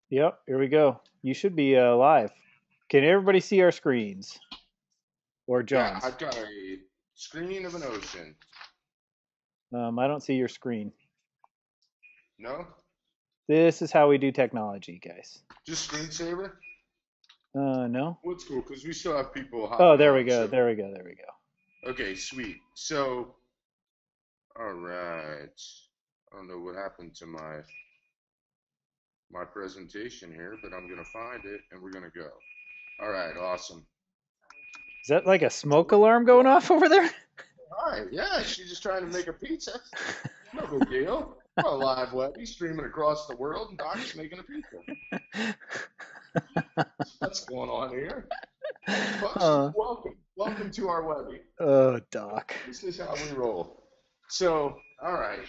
Yep, here we go. You should be live. Can everybody see our screens or Yeah, John's? I've got a screen of an ocean. I don't see your screen. No? This is how we do technology, guys. Just screensaver? No. What's cool, because we still have people Oh, hopping there we on. go. So, There we go. There we go. okay, sweet. So, all right. I don't know what happened to my presentation here, but I'm gonna find it and we're gonna go. All right, awesome. Is that like a smoke alarm going off over there? All right, yeah, she's just trying to make a pizza. No big deal. We're on live web. He's streaming across the world, and Doc's making a pizza. What's going on here? Folks, uh, welcome. Welcome to our Webby. oh, Doc. This is how we roll. So, all right.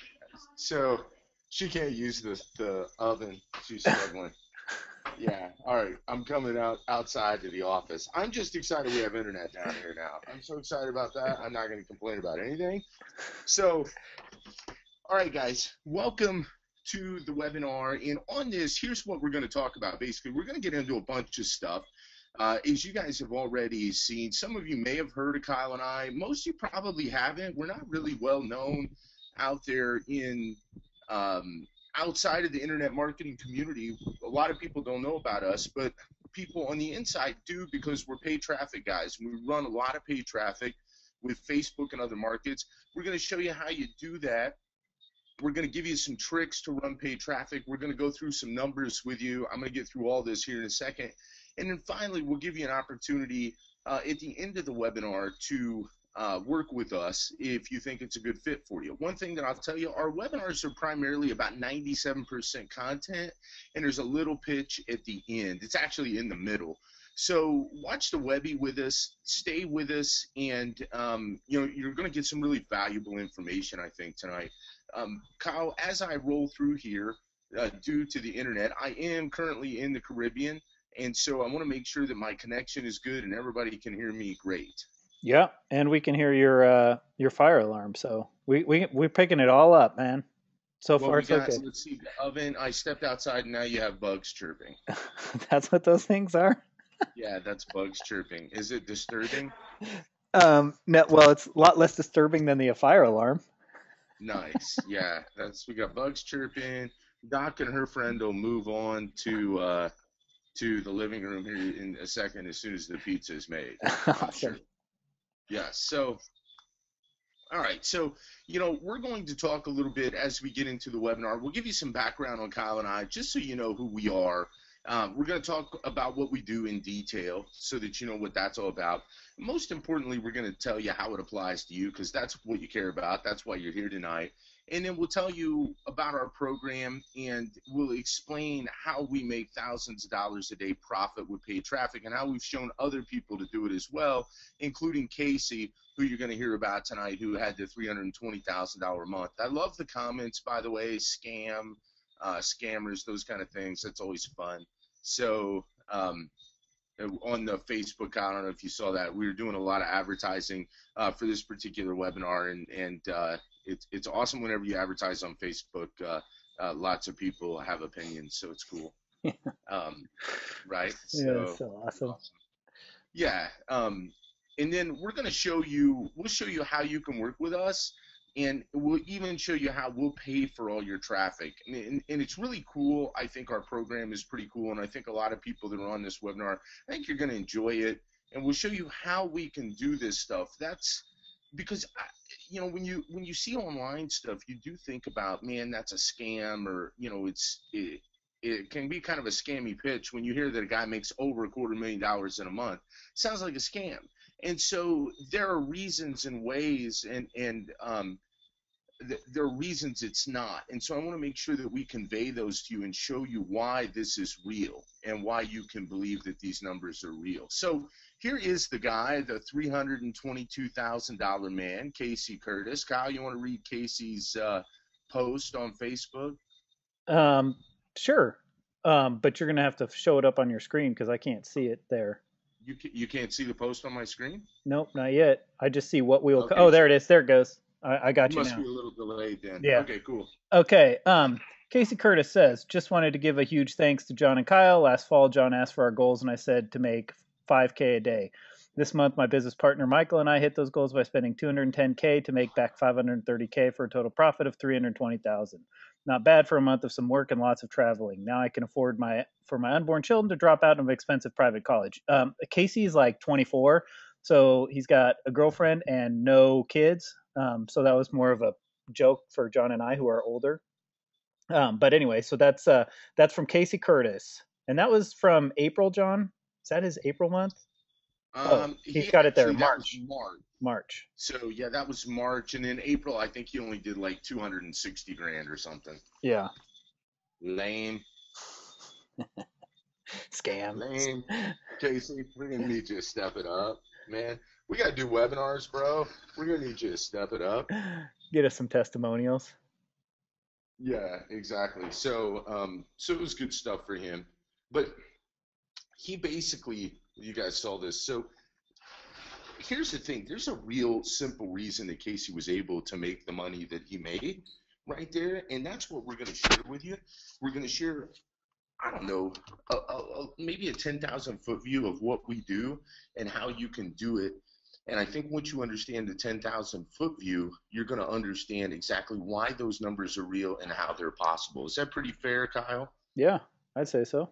So she can't use the oven. She's struggling. Yeah. All right. I'm coming outside to the office. I'm just excited we have internet down here now. I'm so excited about that. I'm not going to complain about anything. So, all right, guys. Welcome to the webinar. And on this, here's what we're going to talk about. Basically, we're going to get into a bunch of stuff. As you guys have already seen, some of you may have heard of Kyle and I. Most of you probably haven't. We're not really well known out there in outside of the internet marketing community. A lot of people don't know about us, but people on the inside do because we're paid traffic guys. We run a lot of paid traffic with Facebook and other markets. We're going to show you how you do that. We're going to give you some tricks to run paid traffic. We're going to go through some numbers with you. I'm going to get through all this here in a second. And then finally, we'll give you an opportunity at the end of the webinar to work with us if you think it's a good fit for you. One thing that I'll tell you, our webinars are primarily about 97% content, and there's a little pitch at the end. It's actually in the middle. So watch the Webby with us, stay with us, and you're going to get some really valuable information, I think, tonight. Kyle, as I roll through here, due to the internet, I am currently in the Caribbean, and so I want to make sure that my connection is good and everybody can hear me great. Yeah, and we can hear your fire alarm. So we're picking it all up, man. So Well, far, we so got, good. let's see, the oven. I stepped outside and now you have bugs chirping. That's what those things are. Yeah, that's bugs chirping. Is it disturbing? No, well, it's a lot less disturbing than the fire alarm. Nice. Yeah, we got bugs chirping. Doc and her friend will move on to the living room here in a second as soon as the pizza is made. I'm Awesome. sure. Yeah. So all right, so we're going to talk a little bit as we get into the webinar. We'll give you some background on Kyle and I, just so you know who we are. We're going to talk about what we do in detail so that you know what that's all about. Most importantly, we're going to tell you how it applies to you because that's what you care about. That's why you're here tonight. And then we'll tell you about our program and we'll explain how we make thousands of dollars a day profit with paid traffic and how we've shown other people to do it as well, including Casey, who you're going to hear about tonight, who had the $320,000 a month. I love the comments, by the way, scammers, those kind of things. That's always fun. So on the Facebook, I don't know if you saw that, we were doing a lot of advertising for this particular webinar, and it's awesome whenever you advertise on Facebook. Lots of people have opinions, so it's cool. Right? Yeah, So so awesome. awesome. Yeah. And then we'll show you how you can work with us, and we'll even show you how we'll pay for all your traffic. And it's really cool. I think our program is pretty cool, and I think a lot of people that are on this webinar, I think you're going to enjoy it. And we'll show you how we can do this stuff. That's because when you see online stuff, you do think about, man, that's a scam, or it can be kind of a scammy pitch when you hear that a guy makes over $250,000 in a month. Sounds like a scam. And so there are reasons and ways, and there are reasons it's not. And so I want to make sure that we convey those to you and show you why this is real and why you can believe that these numbers are real. So here is the guy, the $322,000 man, Casey Curtis. Kyle, you want to read Casey's post on Facebook? Um, sure. But you're gonna have to show it up on your screen because I can't see it there. You can't see the post on my screen? Nope, not yet. I just see what we will. Okay, Oh, there it is. There it goes. I you got you must now. be a little delayed then. Yeah. Okay, cool. Okay. Casey Curtis says, just wanted to give a huge thanks to John and Kyle. Last fall, John asked for our goals, and I said to make 5K a day. This month, my business partner Michael and I hit those goals by spending 210K to make back 530K for a total profit of 320,000. Not bad for a month of some work and lots of traveling. Now I can afford for my unborn children to drop out of expensive private college. Casey's like 24, so he's got a girlfriend and no kids. So that was more of a joke for John and I, who are older. But anyway, so that's from Casey Curtis, and that was from April. John, is that his April month? Oh, he's He got it there. actually, that was March. March. March. So yeah, that was March, and in April, I think he only did like 260 grand or something. Yeah. Lame, Scam. lame. Casey, we're gonna need you to step it up, man. We gotta do webinars, bro. We're gonna need you to step it up. Get us some testimonials. Yeah, exactly. So it was good stuff for him, but he basically, you guys saw this. So here's the thing: there's a real simple reason that Casey was able to make the money that he made right there, and that's what we're going to share with you. We're going to share, I don't know, maybe a 10,000-foot view of what we do and how you can do it. And I think once you understand the 10,000-foot view, you're going to understand exactly why those numbers are real and how they're possible. Is that pretty fair, Kyle? Yeah, I'd say so.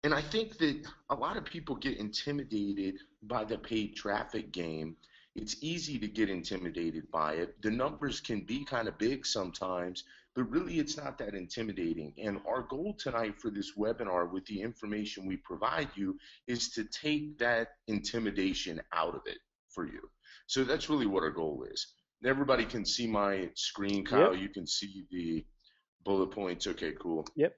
And I think that a lot of people get intimidated by the paid traffic game. It's easy to get intimidated by it. The numbers can be kind of big sometimes, but really it's not that intimidating. And our goal tonight for this webinar, with the information we provide you, is to take that intimidation out of it for you. So that's really what our goal is. Everybody can see my screen, Kyle. Yep. You can see the bullet points. Okay, cool. Yep.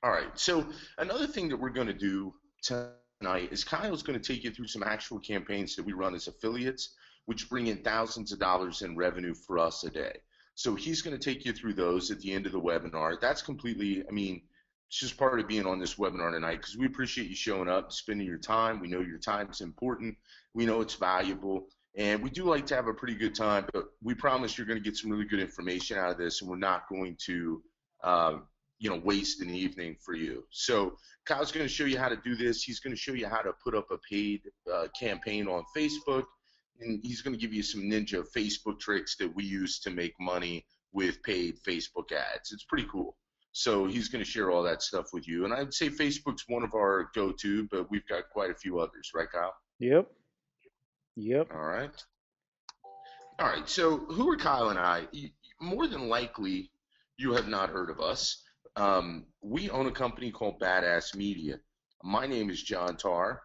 All right. So another thing that we're going to do tonight is Kyle's going to take you through some actual campaigns that we run as affiliates, which bring in thousands of dollars in revenue for us a day. So he's going to take you through those at the end of the webinar. That's completely, I mean, it's just part of being on this webinar tonight, because we appreciate you showing up, spending your time. We know your time is important. We know it's valuable. And we do like to have a pretty good time, but we promise you're going to get some really good information out of this, and we're not going to waste an evening for you. So Kyle's going to show you how to do this. He's going to show you how to put up a paid campaign on Facebook, and he's going to give you some ninja Facebook tricks that we use to make money with paid Facebook ads. It's pretty cool. So he's going to share all that stuff with you. And I'd say Facebook's one of our go-to, but we've got quite a few others, right, Kyle? Yep. Yep. All right. All right. So who are Kyle and I? More than likely, you have not heard of us. We own a company called Badass Media. My name is John Tarr.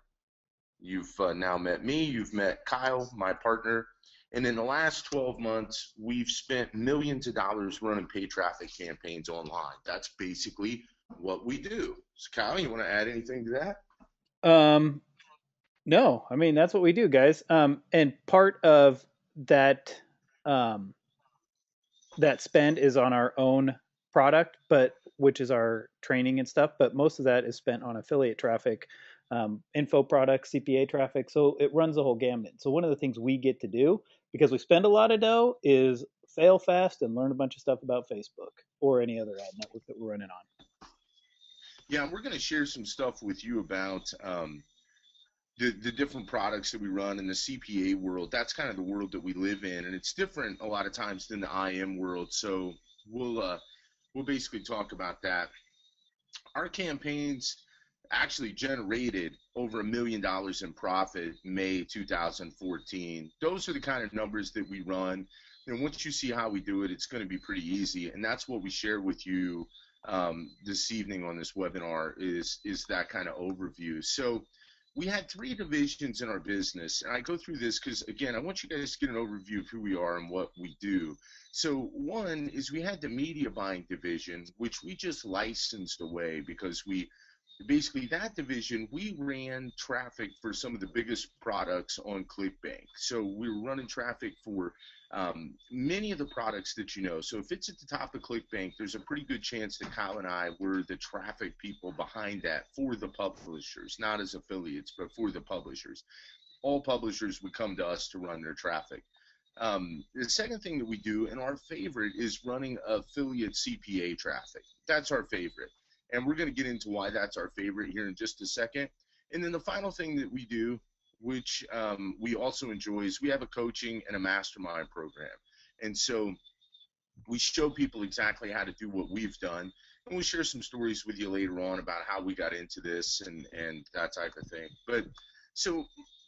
You've now met me. You've met Kyle, my partner. And in the last 12 months, we've spent millions of dollars running paid traffic campaigns online. That's basically what we do. So Kyle, you want to add anything to that? No, I mean, that's what we do, guys. And part of that, that spend is on our own product, but which is our training and stuff. But most of that is spent on affiliate traffic, info products, CPA traffic. So it runs the whole gamut. So one of the things we get to do, because we spend a lot of dough, is fail fast and learn a bunch of stuff about Facebook or any other ad network that we're running on. Yeah, we're going to share some stuff with you about the different products that we run in the CPA world. That's kind of the world that we live in, and it's different a lot of times than the IM world. So we'll basically talk about that. Our campaigns actually generated over $1 million in profit May 2014. Those are the kind of numbers that we run. And once you see how we do it, it's going to be pretty easy. And that's what we share with you this evening on this webinar is that kind of overview. So we had 3 divisions in our business, and I go through this because, again, I want you guys to get an overview of who we are and what we do. So one is we had the media buying division, which we just licensed away because we basically, that division, we ran traffic for some of the biggest products on ClickBank. So we were running traffic for many of the products that you know. So if it's at the top of ClickBank, there's a pretty good chance that Kyle and I were the traffic people behind that for the publishers, not as affiliates, but for the publishers. All publishers would come to us to run their traffic. The second thing that we do, and our favorite, is running affiliate CPA traffic. That's our favorite. And we're going to get into why that's our favorite here in just a second. And then the final thing that we do, which we also enjoy, is we have a coaching and a mastermind program. And so we show people exactly how to do what we've done. And we share some stories with you later on about how we got into this and that type of thing. But so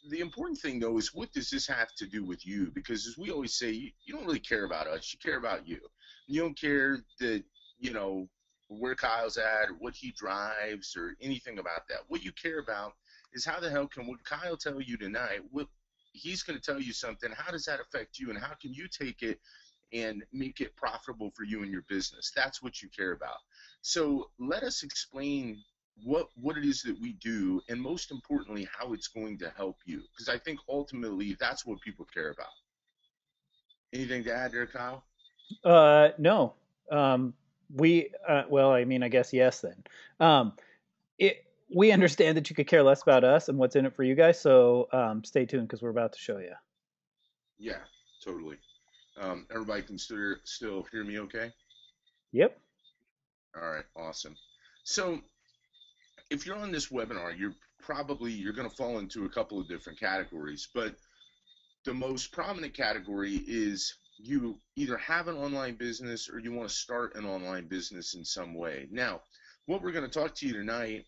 the important thing, though, is what does this have to do with you? Because as we always say, you don't really care about us. You care about you. You don't care that, you know, where Kyle's at or what he drives or anything about that. What you care about is how the hell can what Kyle tell you tonight? What he's going to tell you something. How does that affect you? And how can you take it and make it profitable for you and your business? That's what you care about. So let us explain what it is that we do, and most importantly, how it's going to help you. Because I think ultimately that's what people care about. Anything to add there, Kyle? No. Well, I mean, I guess yes then. Um, we understand that you could care less about us and what's in it for you guys. So stay tuned because we're about to show you. Yeah, totally. Everybody can still hear me okay? Yep. All right, awesome. So if you're on this webinar, you're going to fall into a couple of different categories, but the most prominent category is you either have an online business or you want to start an online business in some way. Now, what we're going to talk to you tonight,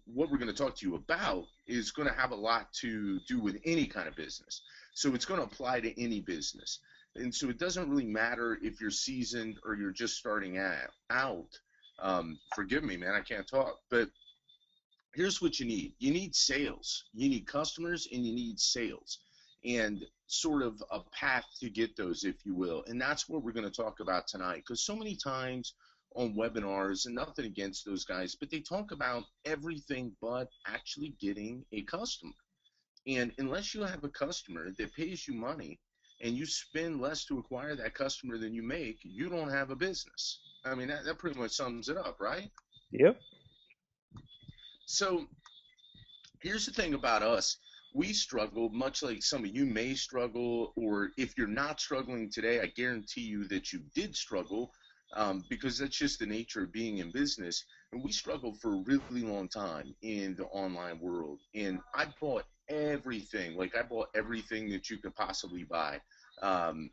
what we're going to talk to you about is going to have a lot to do with any kind of business. So it's going to apply to any business. And so it doesn't really matter if you're seasoned or you're just starting out. Forgive me, man, I can't talk. But here's what you need. You need sales. You need customers and you need sales and sort of a path to get those, if you will. And that's what we're going to talk about tonight, because so many times on webinars, and nothing against those guys, but they talk about everything but actually getting a customer. And unless you have a customer that pays you money and you spend less to acquire that customer than you make, you don't have a business. I mean, that pretty much sums it up, right? Yep. So here's the thing about us. We struggle, much like some of you may struggle, or if you're not struggling today, I guarantee you that you did struggle, because that's just the nature of being in business. And we struggled for a really long time in the online world. And I bought everything. Like, I bought everything that you could possibly buy. Um,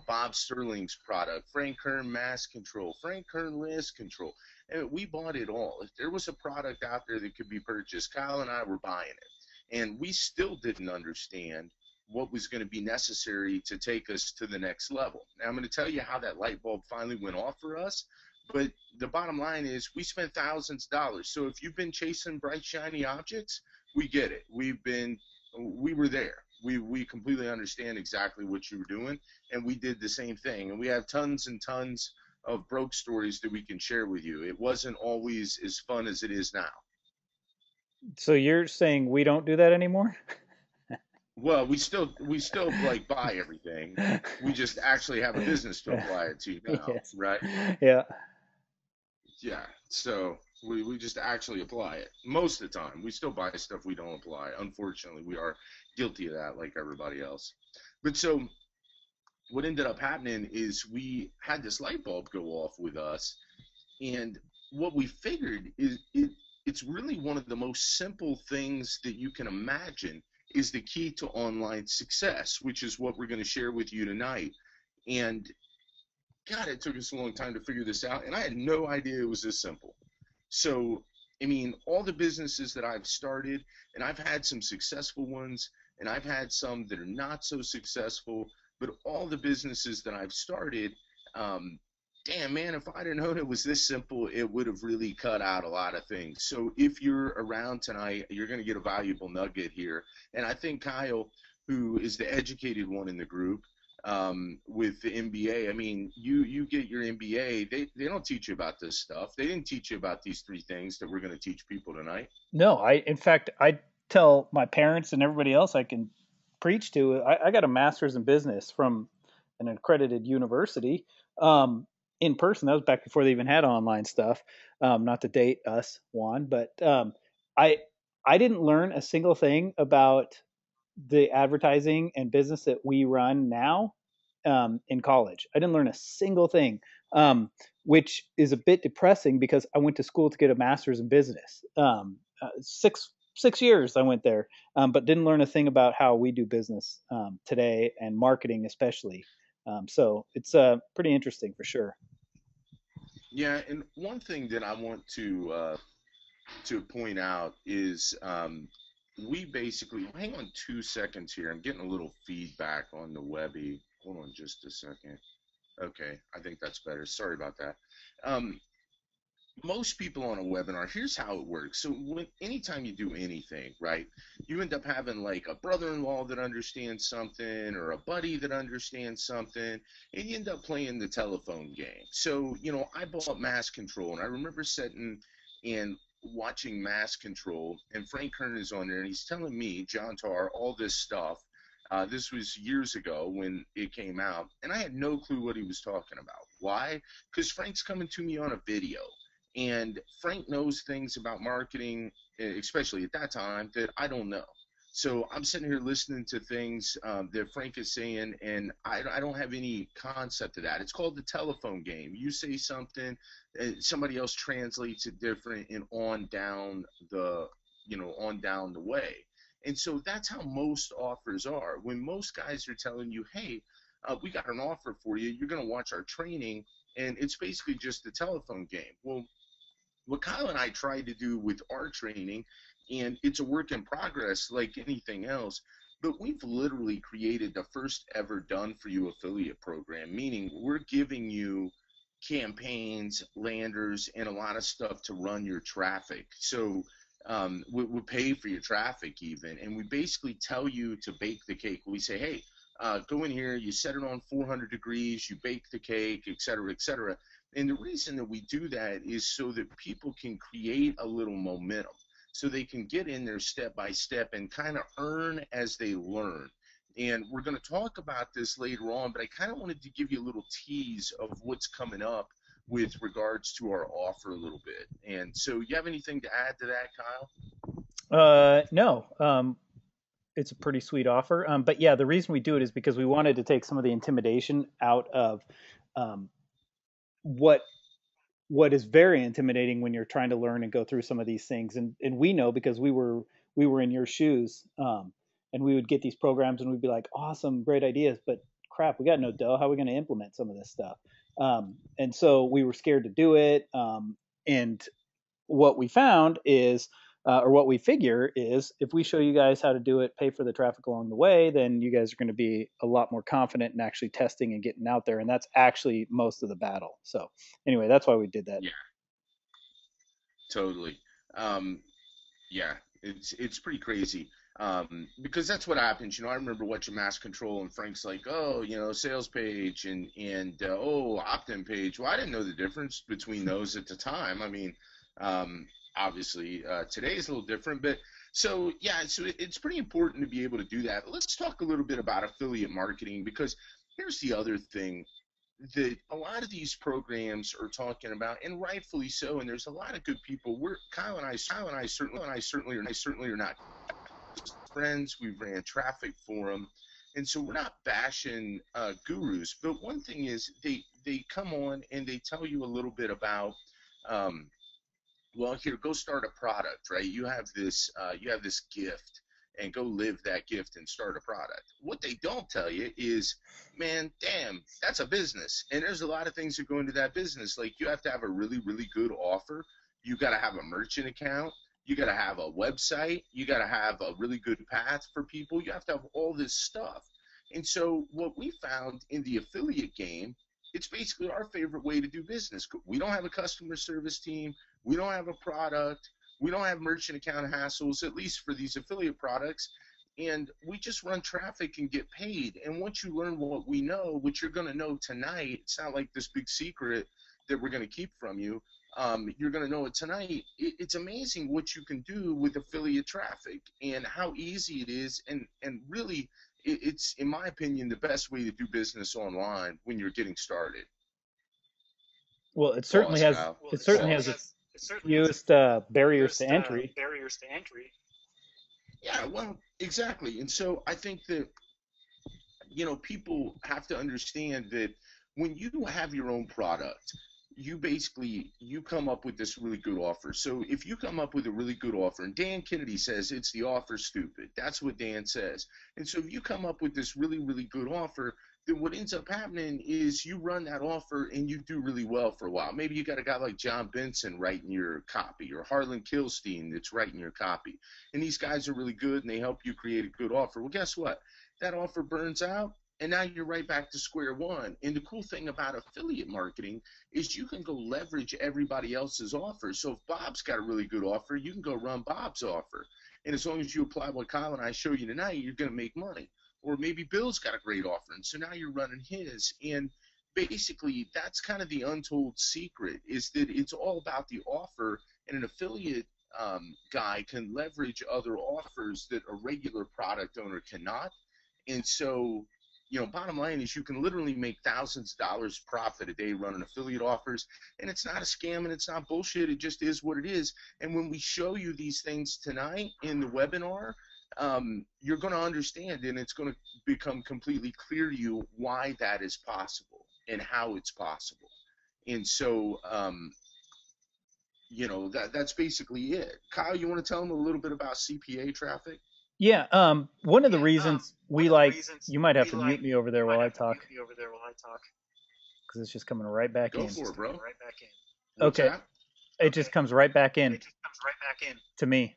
Bob Sterling's product, Frank Kern Mass Control, Frank Kern List Control. And we bought it all. If there was a product out there that could be purchased, Kyle and I were buying it. And we still didn't understand what was going to be necessary to take us to the next level. Now, I'm going to tell you how that light bulb finally went off for us. But the bottom line is we spent thousands of dollars. So if you've been chasing bright, shiny objects, we get it. We were there. We completely understand exactly what you were doing, and we did the same thing. And we have tons and tons of broke stories that we can share with you. It wasn't always as fun as it is now. So you're saying we don't do that anymore? Well, we still like buy everything. We just actually have a business to apply it to now, Yes. right? Yeah. Yeah. So we just actually apply it most of the time. We still buy stuff we don't apply. Unfortunately, we are guilty of that, like everybody else. But so what ended up happening is we had this light bulb go off with us, and what we figured is it's really one of the most simple things that you can imagine is the key to online success, which is what we're going to share with you tonight. And God, it took us a long time to figure this out, and I had no idea it was this simple. So, I mean, all the businesses that I've started, and I've had some successful ones, and I've had some that are not so successful, but all the businesses that I've started, um, damn, man, if I'd have known it was this simple, it would have really cut out a lot of things. So if you're around tonight, you're going to get a valuable nugget here. And I think Kyle, who is the educated one in the group, with the MBA. I mean, you get your MBA. They don't teach you about this stuff. They didn't teach you about these three things that we're going to teach people tonight. No, in fact, I tell my parents and everybody else I can preach to. I got a master's in business from an accredited university, in person. That was back before they even had online stuff. Not to date us, Juan, but I I didn't learn a single thing about the advertising and business that we run now in college. I didn't learn a single thing, which is a bit depressing because I went to school to get a master's in business. 6 years I went there, but didn't learn a thing about how we do business today and marketing especially. So it's pretty interesting for sure. Yeah, and one thing that I want to point out is we basically hang on 2 seconds here. I'm getting a little feedback on the Webby. Hold on just a second. Okay, I think that's better. Sorry about that. Um, Most people on a webinar, here's how it works. So anytime you do anything, right, you end up having like a brother-in-law that understands something or a buddy that understands something, and you end up playing the telephone game. So, I bought Mass Control, and I remember sitting and watching Mass Control, and Frank Kern is on there, and he's telling me, John Tarr, all this stuff. This was years ago when it came out, and I had no clue what he was talking about. Why? Because Frank's coming to me on a video, and Frank knows things about marketing, especially at that time, that I don't know. So I'm sitting here listening to things that Frank is saying, and I don't have any concept of that. It's called the telephone game. You say something, somebody else translates it different, and on down the way. And so that's how most offers are. When most guys are telling you, hey, we got an offer for you, you're going to watch our training, and it's basically just a telephone game. Well, what Kyle and I try to do with our training, and it's a work in progress like anything else, but we've literally created the first ever done for you affiliate program, meaning we're giving you campaigns, landers, and a lot of stuff to run your traffic. So we pay for your traffic even, and we basically tell you to bake the cake. We say, hey, go in here, you set it on 400 degrees, you bake the cake, et cetera, et cetera. And the reason that we do that is so that people can create a little momentum, so they can get in there step by step and kind of earn as they learn. And we're going to talk about this later on, but I kind of wanted to give you a little tease of what's coming up with regards to our offer a little bit. And so you have anything to add to that, Kyle? No, it's a pretty sweet offer. But yeah, the reason we do it is because we wanted to take some of the intimidation out of um, what what is very intimidating when you're trying to learn and go through some of these things. And we know because we were in your shoes, and we would get these programs and we'd be like, awesome, great ideas, but crap, we got no dough. How are we going to implement some of this stuff? And so we were scared to do it. And what we found is, or what we figure is, if we show you guys how to do it, pay for the traffic along the way, then you guys are going to be a lot more confident in actually testing and getting out there. And that's actually most of the battle. So anyway, that's why we did that. Yeah, totally. Um, Yeah, it's pretty crazy, because that's what happens. I remember watching Mass Control, and Frank's like, oh, sales page and opt-in page. Well, I didn't know the difference between those at the time. I mean, obviously today is a little different, but so yeah, so it's pretty important to be able to do that. Let's talk a little bit about affiliate marketing, because here's the other thing that a lot of these programs are talking about, and rightfully so. And there's a lot of good people. Kyle and I certainly are not friends. We ran traffic for them, and so we're not bashing gurus. But one thing is, they come on and they tell you a little bit about. Um, well, here, go start a product, right? You have this gift, and go live that gift and start a product. What they don't tell you is, man, damn, that's a business, and there's a lot of things that go into that business. Like, you have to have a really, really good offer. You got to have a merchant account. You got to have a website. You got to have a really good path for people. You have to have all this stuff. And so what we found in the affiliate game, it's basically our favorite way to do business. We don't have a customer service team. We don't have a product. We don't have merchant account hassles, at least for these affiliate products. And we just run traffic and get paid. And once you learn what we know, what you're going to know tonight, it's not like this big secret that we're going to keep from you. You're going to know it tonight. It's amazing what you can do with affiliate traffic and how easy it is. And really, it's, in my opinion, the best way to do business online when you're getting started. Well, it certainly Pause, has Kyle. it certainly has Pause. its fewest barriers to entry. Yeah, well, exactly. And so I think that, people have to understand that when you have your own product, you come up with this really good offer. So if you come up with a really good offer, and Dan Kennedy says it's the offer stupid, that's what Dan says. And so if you come up with this really, really good offer, then what ends up happening is you run that offer and you do really well for a while. Maybe you got a guy like John Benson writing your copy, or Harlan Kilstein that's writing your copy. And these guys are really good and they help you create a good offer. Well, guess what? That offer burns out, and now you're right back to square one. And the cool thing about affiliate marketing is you can go leverage everybody else's offer. So if Bob's got a really good offer, you can go run Bob's offer. And as long as you apply what Kyle and I show you tonight, you're going to make money. Or maybe Bill's got a great offer, and so now you're running his. And basically, that's kind of the untold secret, is that it's all about the offer, and an affiliate guy can leverage other offers that a regular product owner cannot. And so, bottom line is you can literally make thousands of dollars profit a day running affiliate offers. And it's not a scam and it's not bullshit. It just is what it is. And when we show you these things tonight in the webinar, you're going to understand, and it's going to become completely clear to you why that is possible and how it's possible. And so, that's basically it. Kyle, you want to tell them a little bit about CPA traffic? Yeah, one of the reasons you might have to mute me over there while I talk, because it's just coming right back in. Go for it, bro. Okay. It just comes right back in to me.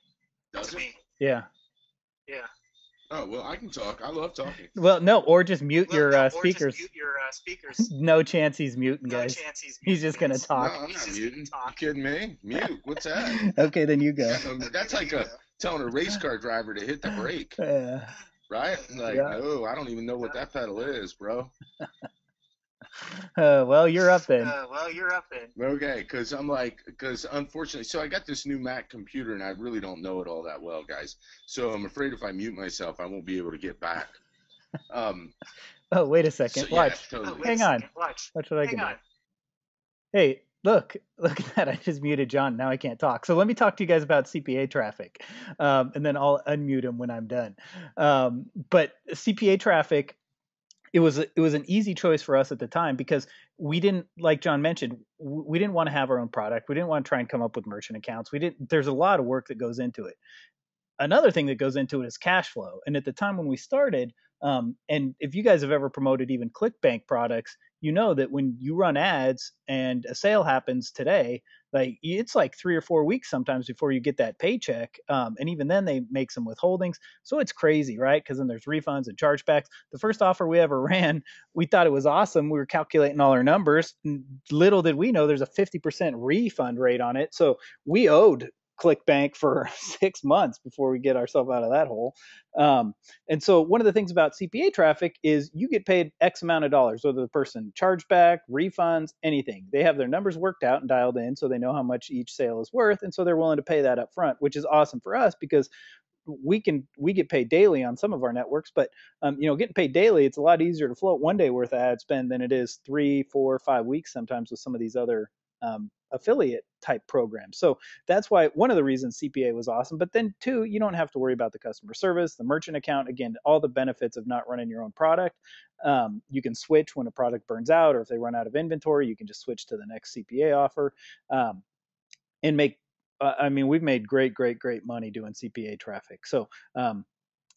Does it? Yeah. Oh, well, I can talk. I love talking. Well, no, or just mute your speakers. No chance he's muting, guys. He's just going to talk. No, I'm not muting. You kidding me? Mute? What's that? Okay, then you go. That's like telling a race car driver to hit the brake. Right? Like, no, I don't even know what that pedal is, bro. Well, you're up then. Okay, because unfortunately, so I got this new Mac computer and I really don't know it all that well, guys. So I'm afraid if I mute myself, I won't be able to get back. Oh, wait a second. So, Watch. Yeah, totally. Hang on. Watch what I can do. Hey, look at that. I just muted John. Now I can't talk. So let me talk to you guys about CPA traffic, and then I'll unmute him when I'm done. But CPA traffic, it was an easy choice for us at the time because we didn't, like John mentioned, we didn't want to have our own product. We didn't want to try and come up with merchant accounts. There's a lot of work that goes into it. Another thing that goes into it is cash flow. And at the time when we started, and if you guys have ever promoted even ClickBank products, you know that when you run ads and a sale happens today, like it's like 3 or 4 weeks sometimes before you get that paycheck. And even then they make some withholdings. So it's crazy, right? Because then there's refunds and chargebacks. The first offer we ever ran, we thought it was awesome. We were calculating all our numbers. Little did we know there's a 50% refund rate on it. So we owed ClickBank for 6 months before we get ourselves out of that hole. And so one of the things about CPA traffic is you get paid X amount of dollars, whether the person chargeback, refunds, anything. They have their numbers worked out and dialed in so they know how much each sale is worth. And so they're willing to pay that up front, which is awesome for us because we get paid daily on some of our networks, but getting paid daily, it's a lot easier to float one day worth of ad spend than it is 3, 4, 5 weeks sometimes with some of these other affiliate type programs. So that's why one of the reasons CPA was awesome. But then two, you don't have to worry about the customer service, the merchant account, again, all the benefits of not running your own product. You can switch when a product burns out, or if they run out of inventory, you can just switch to the next CPA offer and make. We've made great money doing CPA traffic. So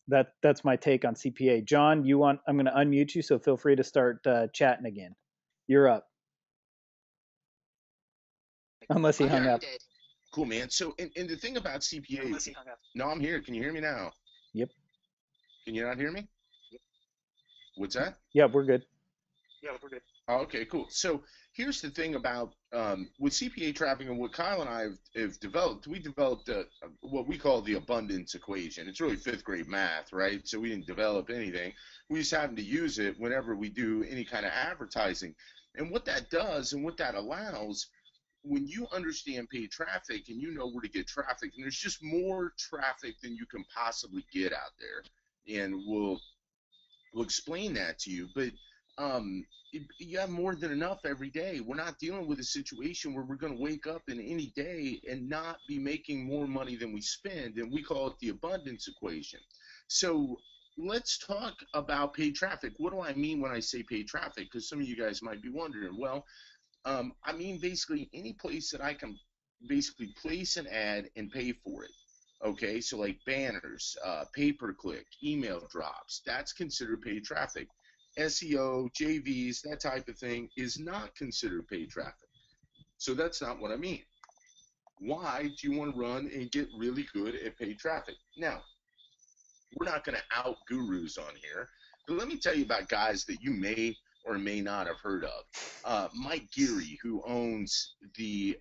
that's my take on CPA. John, I'm going to unmute you, so feel free to start chatting again. You're up. Unless he hung up. Cool, man. So, and the thing about CPA, no, I'm here. Can you hear me now? Yep. Can you not hear me? Yep. What's that? Yeah, we're good. Oh, okay, cool. So here's the thing about with CPA traffic and what Kyle and I have developed. We developed what we call the abundance equation. It's really 5th grade math, right? So we didn't develop anything. We just happen to use it whenever we do any kind of advertising. And what that does and what that allows, when you understand paid traffic and you know where to get traffic, and there's just more traffic than you can possibly get out there, and we'll explain that to you. But you have more than enough every day. We're not dealing with a situation where we're going to wake up in any day and not be making more money than we spend, and we call it the abundance equation. So let's talk about paid traffic. What do I mean when I say paid traffic? Because some of you guys might be wondering. Well, I mean basically any place that I can basically place an ad and pay for it. Okay, so like banners, pay per click, email drops, that's considered paid traffic. SEO, JVs, that type of thing is not considered paid traffic. So that's not what I mean. Why do you want to run and get really good at paid traffic? Now, we're not going to out gurus on here, but let me tell you about guys that you may or may not have heard of. Mike Geary, who owns the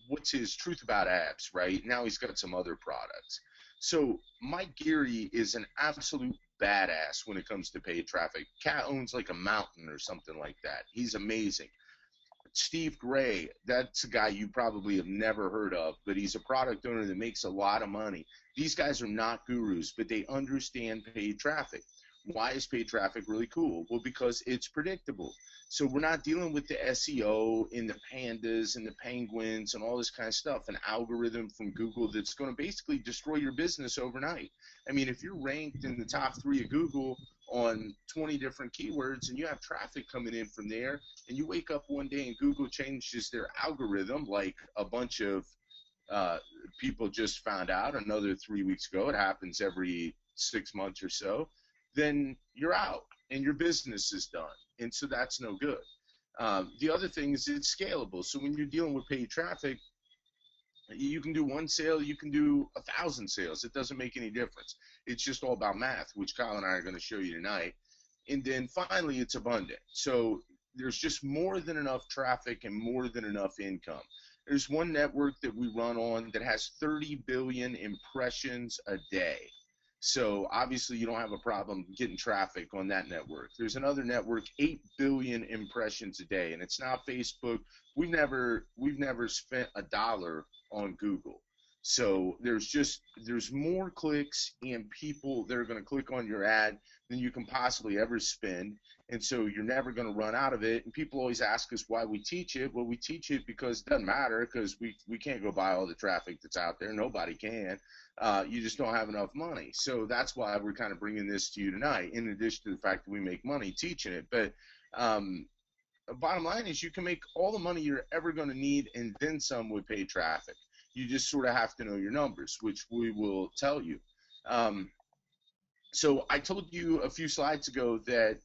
what's his Truth About Abs, right? Now he's got some other products. So Mike Geary is an absolute badass when it comes to paid traffic. Cat owns like a mountain or something like that. He's amazing. Steve Gray, that's a guy you probably have never heard of, but he's a product owner that makes a lot of money. These guys are not gurus, but they understand paid traffic. Why is paid traffic really cool? Well, because it's predictable. So we're not dealing with the SEO and the pandas and the penguins and all this kind of stuff, an algorithm from Google that's going to basically destroy your business overnight. I mean, if you're ranked in the top 3 of Google on 20 different keywords and you have traffic coming in from there, and you wake up one day and Google changes their algorithm like a bunch of uh, people just found out another 3 weeks ago, it happens every 6 months or so, then you're out and your business is done. And so that's no good. The other thing is it's scalable. So when you're dealing with paid traffic, you can do one sale, you can do 1,000 sales. It doesn't make any difference. It's just all about math, which Kyle and I are going to show you tonight. And then finally, it's abundant. So there's just more than enough traffic and more than enough income. There's one network that we run on that has 30 billion impressions a day. So obviously you don't have a problem getting traffic on that network. There's another network, 8 billion impressions a day, and it's not Facebook. We've never spent a dollar on Google. So there's more clicks and people that are going to click on your ad than you can possibly ever spend. And so you're never going to run out of it. And people always ask us why we teach it. Well, we teach it because it doesn't matter, because we can't go buy all the traffic that's out there. Nobody can. You just don't have enough money. So that's why we're kind of bringing this to you tonight, in addition to the fact that we make money teaching it. But bottom line is you can make all the money you're ever going to need and then some with paid traffic. You just sort of have to know your numbers, which we will tell you. So I told you a few slides ago that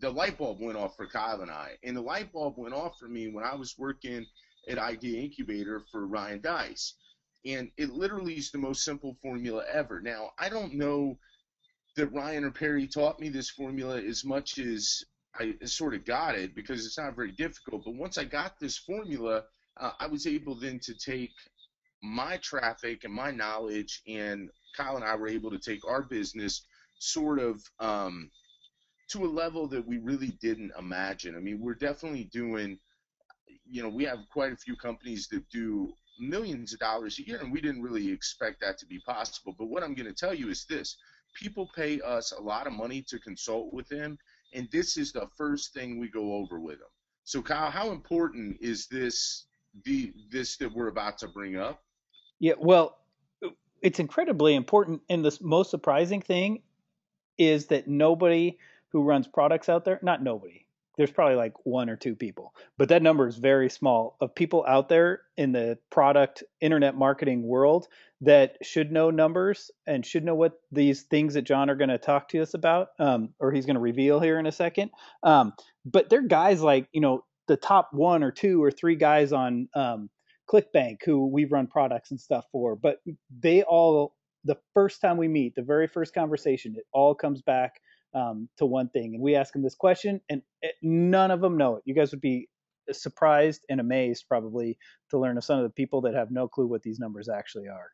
the light bulb went off for Kyle and I. And the light bulb went off for me when I was working at Idea Incubator for Ryan Deiss. And it literally is the most simple formula ever. Now, I don't know that Ryan or Perry taught me this formula as much as I sort of got it, because it's not very difficult. But once I got this formula, I was able then to take my traffic and my knowledge, and Kyle and I were able to take our business sort of to a level that we really didn't imagine. I mean, we're definitely doing, we have quite a few companies that do millions of dollars a year, and we didn't really expect that to be possible. But what I'm going to tell you is this: people pay us a lot of money to consult with them, and this is the first thing we go over with them. So Kyle, how important is this that we're about to bring up? Yeah, well, it's incredibly important. And the most surprising thing is that nobody who runs products out there, not nobody, there's probably like 1 or 2 people, but that number is very small of people out there in the product internet marketing world that should know numbers and should know what these things that John are going to talk to us about, or he's going to reveal here in a second. But they're guys like, the top 1 or 2 or 3 guys on ClickBank who we've run products and stuff for, but they all, the first time we meet, the very first conversation, it all comes back to one thing. And we ask them this question, and none of them know it. You guys would be surprised and amazed probably to learn of some of the people that have no clue what these numbers actually are.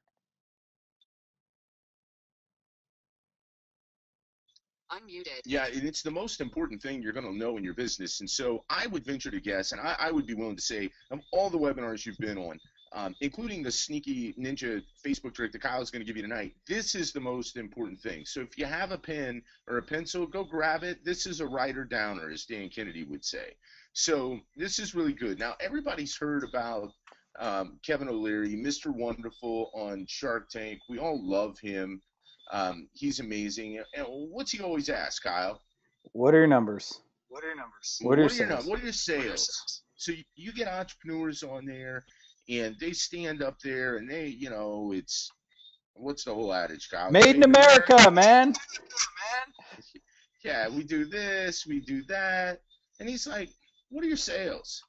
Unmuted. Yeah, and it's the most important thing you're going to know in your business. And so I would venture to guess, and I would be willing to say, of all the webinars you've been on, including the sneaky ninja Facebook trick that Kyle's going to give you tonight. This is the most important thing. So if you have a pen or a pencil, go grab it. This is a writer downer, as Dan Kennedy would say. So this is really good. Now, everybody's heard about Kevin O'Leary, Mr. Wonderful on Shark Tank. We all love him. He's amazing. And what's he always ask, Kyle? What are your numbers? What are your numbers? What are your sales? So you get entrepreneurs on there, and they stand up there, and they, it's what's the whole adage, Kyle? Made in America, man. Yeah, we do this, we do that, and he's like, "What are your sales?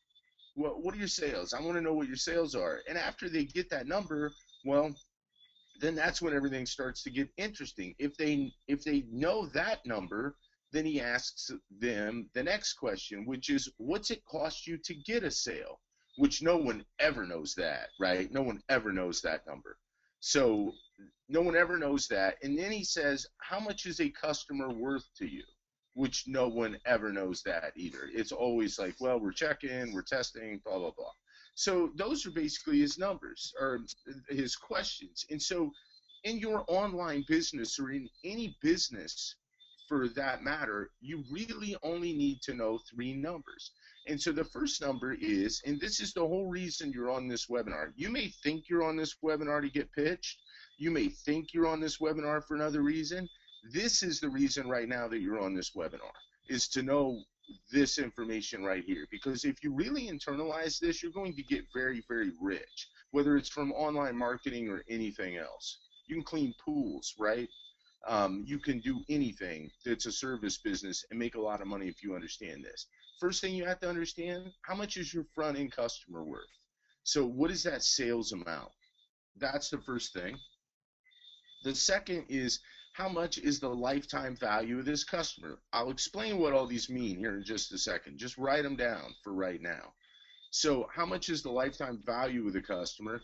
What are your sales? I want to know what your sales are." And after they get that number, well, then that's when everything starts to get interesting. If they know that number, then he asks them the next question, which is, what's it cost you to get a sale? Which no one ever knows that, right? No one ever knows that number. So no one ever knows that. And then he says, how much is a customer worth to you? Which no one ever knows that either. It's always like, well, we're checking, we're testing, blah, blah, blah. So those are basically his numbers or his questions. And so in your online business or in any business for that matter, you really only need to know 3 numbers. And so the first number is, and this is the whole reason you're on this webinar. You may think you're on this webinar to get pitched. You may think you're on this webinar for another reason. This is the reason right now that you're on this webinar, is to know this information right here. Because if you really internalize this, you're going to get very, very rich, whether it's from online marketing or anything else. You can clean pools, right? You can do anything that's a service business and make a lot of money if you understand this. First thing you have to understand, how much is your front-end customer worth? So what is that sales amount? That's the first thing. The second is, how much is the lifetime value of this customer? I'll explain what all these mean here in just a second. Just write them down for right now. So how much is the lifetime value of the customer?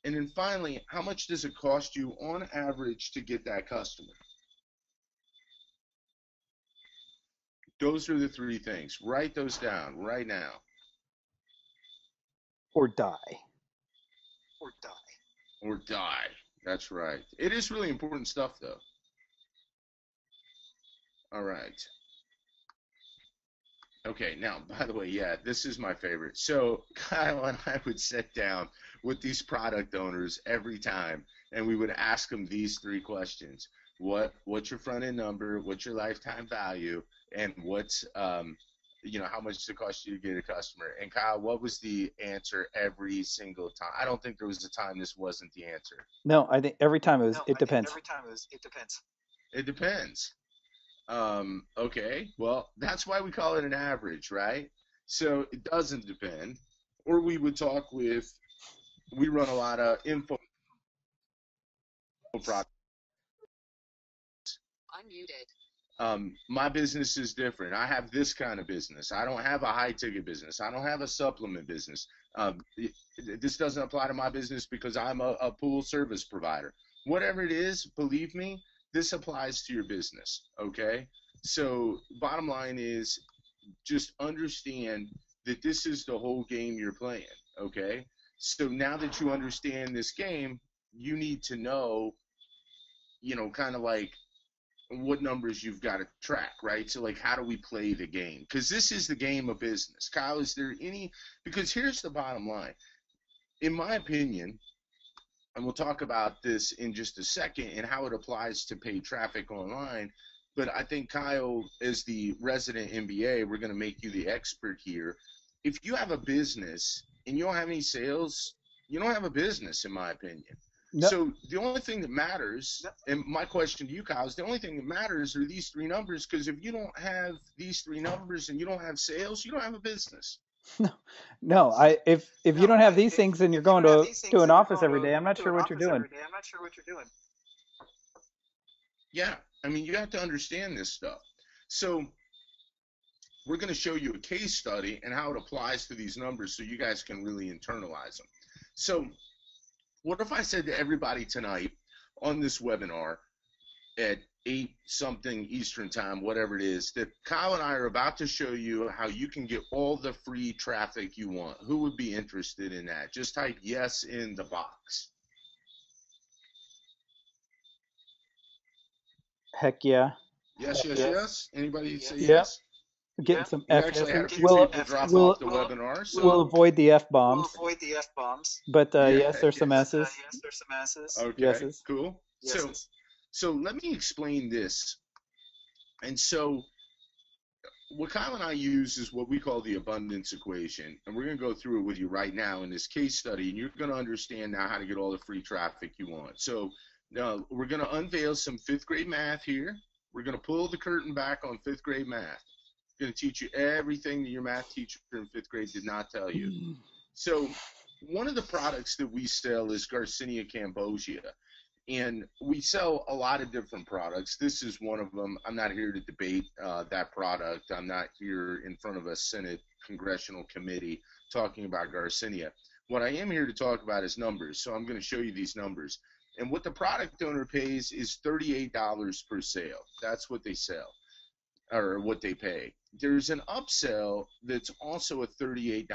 And then finally, how much does it cost you on average to get that customer? Those are the 3 things. Write those down right now. Or die. Or die. That's right. It is really important stuff, though. All right. Okay, now, by the way, yeah, this is my favorite. So Kyle and I would sit down with these product owners every time, and we would ask them these 3 questions. What's your front-end number? What's your lifetime value? And what's, how much does it cost you to get a customer? And Kyle, what was the answer every single time? I don't think there was a time this wasn't the answer. No, I think every time it depends. It depends. Okay, well, that's why we call it an average, right? So it doesn't depend. Or we would talk with, we run a lot of info products. Unmuted. My business is different. I have this kind of business. I don't have a high-ticket business. I don't have a supplement business. This doesn't apply to my business because I'm a pool service provider. Whatever it is, believe me, this applies to your business, okay? So bottom line is, just understand that this is the whole game you're playing, okay? So now that you understand this game, you need to know, kind of like what numbers you've got to track, right? So like, how do we play the game? Because this is the game of business. Kyle, is there any, because here's the bottom line. In my opinion, and we'll talk about this in just a second and how it applies to paid traffic online, but I think, Kyle, as the resident MBA, we're going to make you the expert here. If you have a business and you don't have any sales, you don't have a business, in my opinion. No. So the only thing that matters, and my question to you, Kyle, is the only thing that matters are these 3 numbers, because if you don't have these 3 numbers and you don't have sales, you don't have a business. No. If you don't have these things and you're going to an office every day, I'm not sure what you're doing. Yeah, I mean, you have to understand this stuff. So we're going to show you a case study and how it applies to these numbers so you guys can really internalize them. So what if I said to everybody tonight on this webinar, at 8 something Eastern time, whatever it is, that Kyle and I are about to show you how you can get all the free traffic you want. Who would be interested in that? Just type yes in the box. Heck yeah. Yes, yes, yes. Anybody say Yep. yes? We're getting some We F actually had a yeses. few people drop off the webinar, We'll so avoid the F bombs. But yeah, yes, there's some S's. okay, Yeses. cool. So let me explain this. And so what Kyle and I use is what we call the abundance equation, and we're going to go through it with you right now in this case study, and you're going to understand now how to get all the free traffic you want. So now we're going to unveil some fifth grade math here. We're going to pull the curtain back on fifth grade math. Going to teach you everything that your math teacher in fifth grade did not tell you. So one of the products that we sell is Garcinia cambogia, and we sell a lot of different products. This is one of them. I'm not here to debate that product. I'm not here in front of a Senate congressional committee talking about Garcinia. What I am here to talk about is numbers, so I'm going to show you these numbers. And what the product owner pays is $38 per sale. That's what they sell, or what they pay. There's an upsell that's also a $38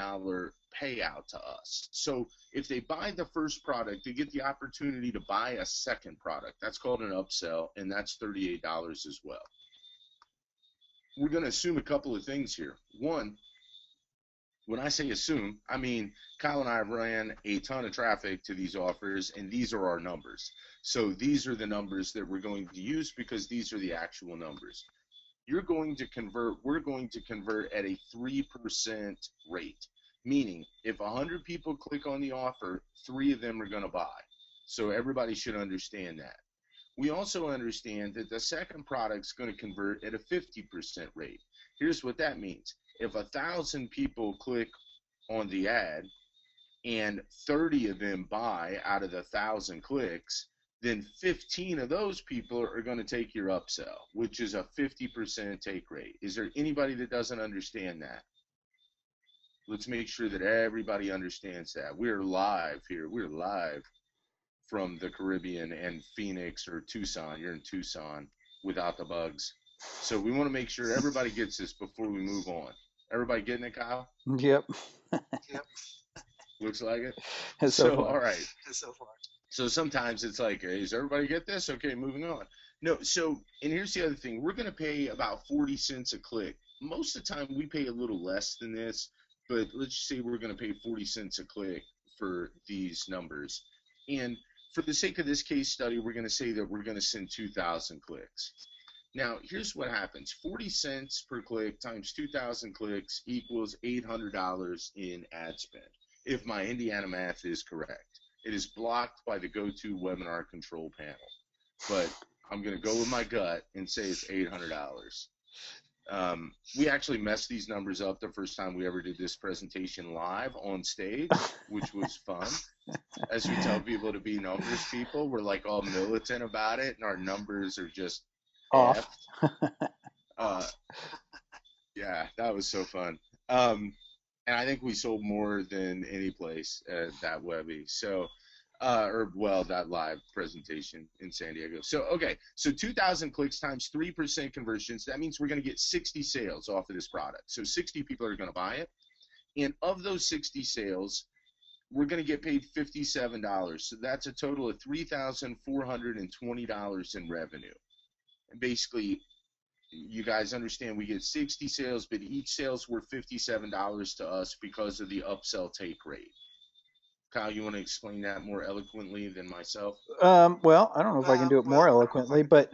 payout to us. So if they buy the first product, they get the opportunity to buy a second product. That's called an upsell, and that's $38 as well. We're going to assume a couple of things here. One, when I say assume, I mean Kyle and I ran a ton of traffic to these offers, and these are our numbers. So these are the numbers that we're going to use because these are the actual numbers. We're going to convert at a 3% rate, meaning if 100 people click on the offer, 3 of them are going to buy. So everybody should understand that. We also understand that the second product is going to convert at a 50% rate. Here's what that means. If 1,000 people click on the ad and 30 of them buy out of the 1,000 clicks, then 15 of those people are going to take your upsell, which is a 50% take rate. Is there anybody that doesn't understand that? Let's make sure that everybody understands that. We're live here. We're live from the Caribbean and Phoenix or Tucson. You're in Tucson without the bugs. So we want to make sure everybody gets this before we move on. Everybody getting it, Kyle? Yep. Looks like it. So far. All right. So sometimes it's like, hey, does everybody get this? Okay, moving on. No, so, and here's the other thing. We're going to pay about 40 cents a click. Most of the time we pay a little less than this, but let's just say we're going to pay 40 cents a click for these numbers. And for the sake of this case study, we're going to say that we're going to send 2,000 clicks. Now, here's what happens. 40 cents per click times 2,000 clicks equals $800 in ad spend, if my Indiana math is correct. It is blocked by the GoToWebinar control panel, but I'm going to go with my gut and say it's $800. We actually messed these numbers up the first time we ever did this presentation live on stage, which was fun. As we tell people to be numbers people, we're like all militant about it, and our numbers are just off. Yeah, that was so fun. And I think we sold more than any place at that Webby. So, that live presentation in San Diego. So, okay, so 2,000 clicks times 3% conversions. That means we're going to get 60 sales off of this product. So 60 people are going to buy it. And of those 60 sales, we're going to get paid $57. So that's a total of $3,420 in revenue. And basically, you guys understand we get 60 sales, but each sale's worth $57 to us because of the upsell take rate. Kyle, you want to explain that more eloquently than myself? Well, I don't know if I can do it more eloquently, but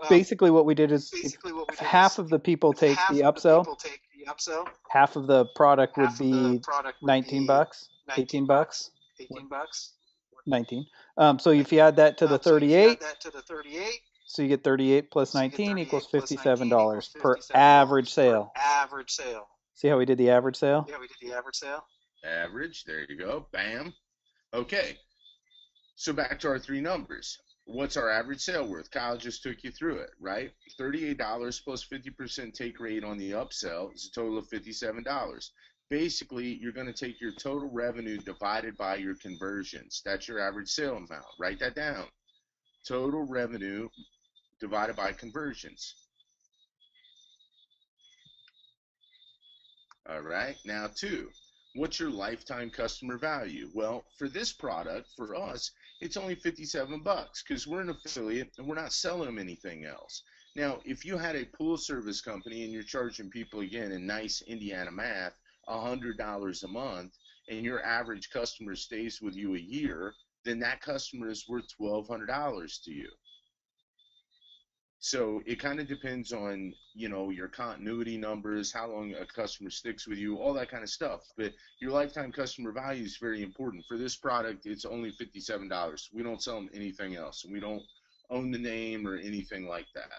basically what we did is half of the people take the upsell, half of the product would be $19, $18, 19. So if you add that to the 38, so you get 38 plus 19 equals $57 per average sale. See how we did the average sale? Average, there you go, bam. Okay, so back to our 3 numbers. What's our average sale worth? Kyle just took you through it, right? $38 plus 50% take rate on the upsell is a total of $57. Basically, you're going to take your total revenue divided by your conversions. That's your average sale amount. Write that down. Total revenue divided by conversions. All right. Now, 2, what's your lifetime customer value? Well, for this product, for us, it's only 57 bucks because we're an affiliate and we're not selling them anything else. Now, if you had a pool service company and you're charging people, again, in nice Indiana math, $100 a month, and your average customer stays with you a year, then that customer is worth $1,200 to you. So it kind of depends on, your continuity numbers, how long a customer sticks with you, all that kind of stuff. But your lifetime customer value is very important. For this product, it's only $57. We don't sell them anything else. We don't own the name or anything like that.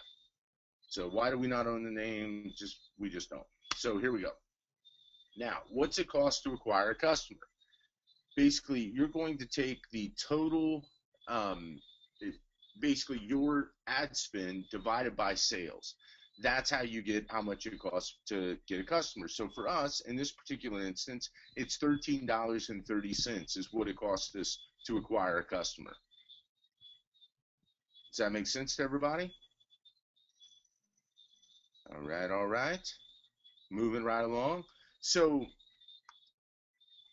So why do we not own the name? We just don't. So here we go. Now, what's it cost to acquire a customer? Basically, you're going to take the total basically your ad spend divided by sales. That's how you get how much it costs to get a customer. So for us, in this particular instance, it's $13.30 is what it costs us to acquire a customer. Does that make sense to everybody? All right. Moving right along. So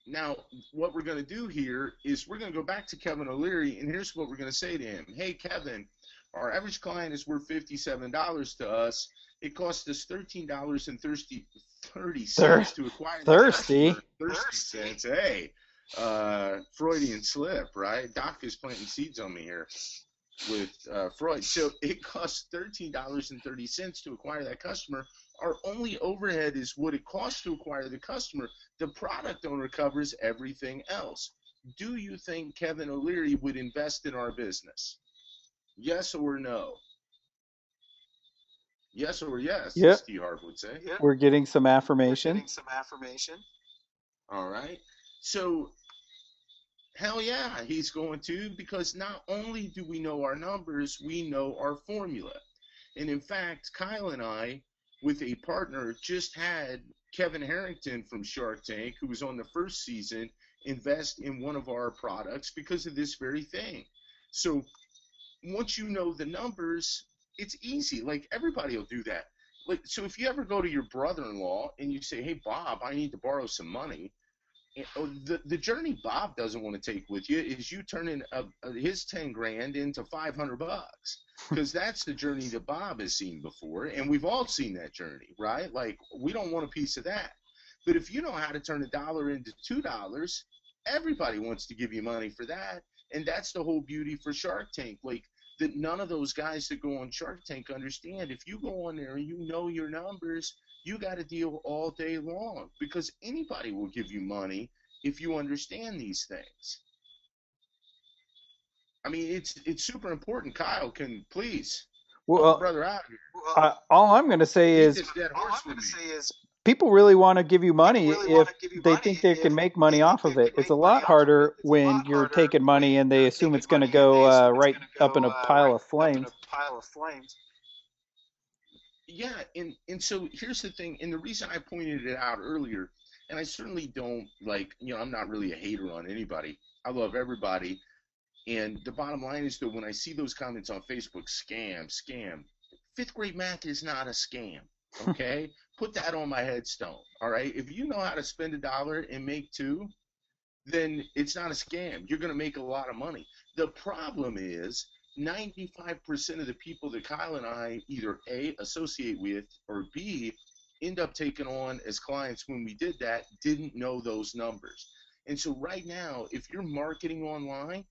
now, what we're going to do here is we're going to go back to Kevin O'Leary, and here's what we're going to say to him. Hey, Kevin, our average client is worth $57 to us. It costs us $13.30 to acquire the customer. 30 cents. Hey, Freudian slip, right? Doc is planting seeds on me here with Freud. So it costs $13.30 to acquire that customer. Our only overhead is what it costs to acquire the customer. The product owner covers everything else. Do you think Kevin O'Leary would invest in our business? Yes or no? Yes or yes, Yep. as Steve Harp would say. Yep. We're getting some affirmation. All right. So, hell yeah, he's going to, because not only do we know our numbers, we know our formula. And in fact, Kyle and I, with a partner, just had Kevin Harrington from Shark Tank, who was on the first season, invest in one of our products because of this very thing. So once you know the numbers, it's easy. Like, everybody will do that. Like, so if you ever go to your brother-in-law and you say, hey, Bob, I need to borrow some money, the journey Bob doesn't want to take with you is you turning his 10 grand into 500 bucks, because that's the journey that Bob has seen before, and we've all seen that journey, right? Like, we don't want a piece of that. But if you know how to turn $1 into $2, everybody wants to give you money for that, and that's the whole beauty for Shark Tank. Like, that none of those guys that go on Shark Tank understand. If you go on there and you know your numbers, you got to deal all day long, because anybody will give you money if you understand these things. I mean, it's super important. Kyle, can please help Well, a brother out here. all I'm going to say Beat is this dead horse with me. people really want to give you money if they think they can make money off of it. It's a lot harder when you're taking money and they assume it's going to go right up in a pile of flames. Yeah, and so here's the thing, and the reason I pointed it out earlier, and I certainly don't, like, I'm not really a hater on anybody. I love everybody. And the bottom line is that when I see those comments on Facebook, scam, fifth grade math is not a scam, okay? Put that on my headstone, all right? If you know how to spend $1 and make $2, then it's not a scam. You're going to make a lot of money. The problem is 95% of the people that Kyle and I either A, associate with, or B, end up taking on as clients when we did that, didn't know those numbers. And so right now, if you're marketing online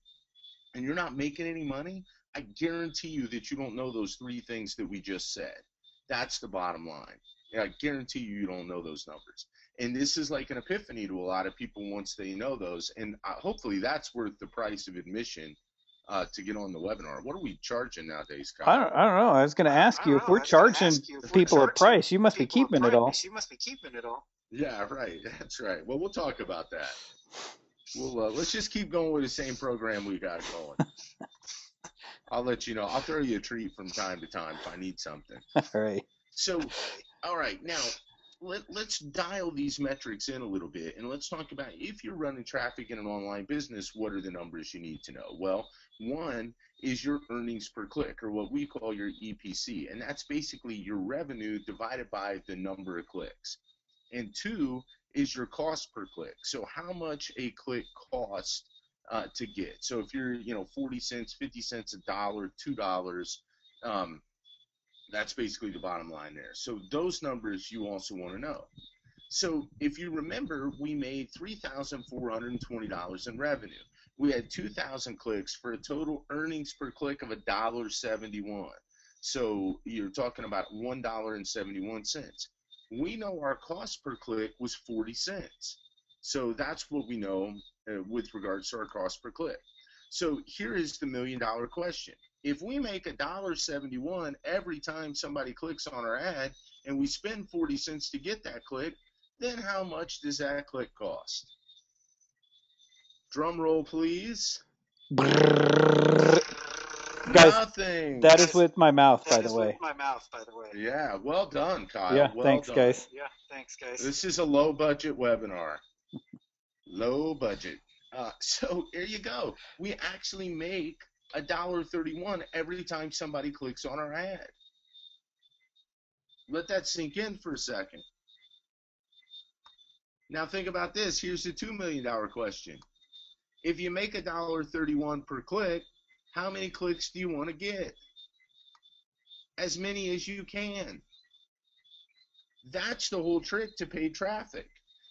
and you're not making any money, I guarantee you that you don't know those 3 things that we just said. That's the bottom line. And I guarantee you don't know those numbers. And this is like an epiphany to a lot of people once they know those. And hopefully that's worth the price of admission to get on the webinar. What are we charging nowadays, Kyle? I don't know. I was going to ask you, if we're charging people a price, you must be keeping it all. Yeah, right. That's right. Well, we'll talk about that. Let's just keep going with the same program we got going. I'll let you know. I'll throw you a treat from time to time if I need something. All right. So, all right. Now, let's dial these metrics in a little bit, and let's talk about if you're running traffic in an online business, what are the numbers you need to know? Well, one is your earnings per click, or what we call your EPC, and that's basically your revenue divided by the number of clicks. And two is your cost per click. So how much a click costs to get. So if you're, 40 cents, 50 cents, $1, $2, that's basically the bottom line there. So those numbers you also want to know. So if you remember, we made $3,420 in revenue. We had 2,000 clicks for a total earnings per click of $1.71. So you're talking about $1.71. We know our cost per click was 40 cents. So that's what we know with regards to our cost per click. So here is the $1 million question. If we make $1.71 every time somebody clicks on our ad and we spend 40 cents to get that click, then how much does that click cost? Drum roll, please. Guys, nothing. That is with my mouth, by the way. Yeah, well done, Kyle. Yeah, well thanks, done. guys. This is a low budget webinar. Low budget. So there you go. We actually make $1.31 every time somebody clicks on our ad. Let that sink in for a second. Now think about this. Here's the $2 million question. If you make $1.31 per click, how many clicks do you want to get? As many as you can. That's the whole trick to paid traffic.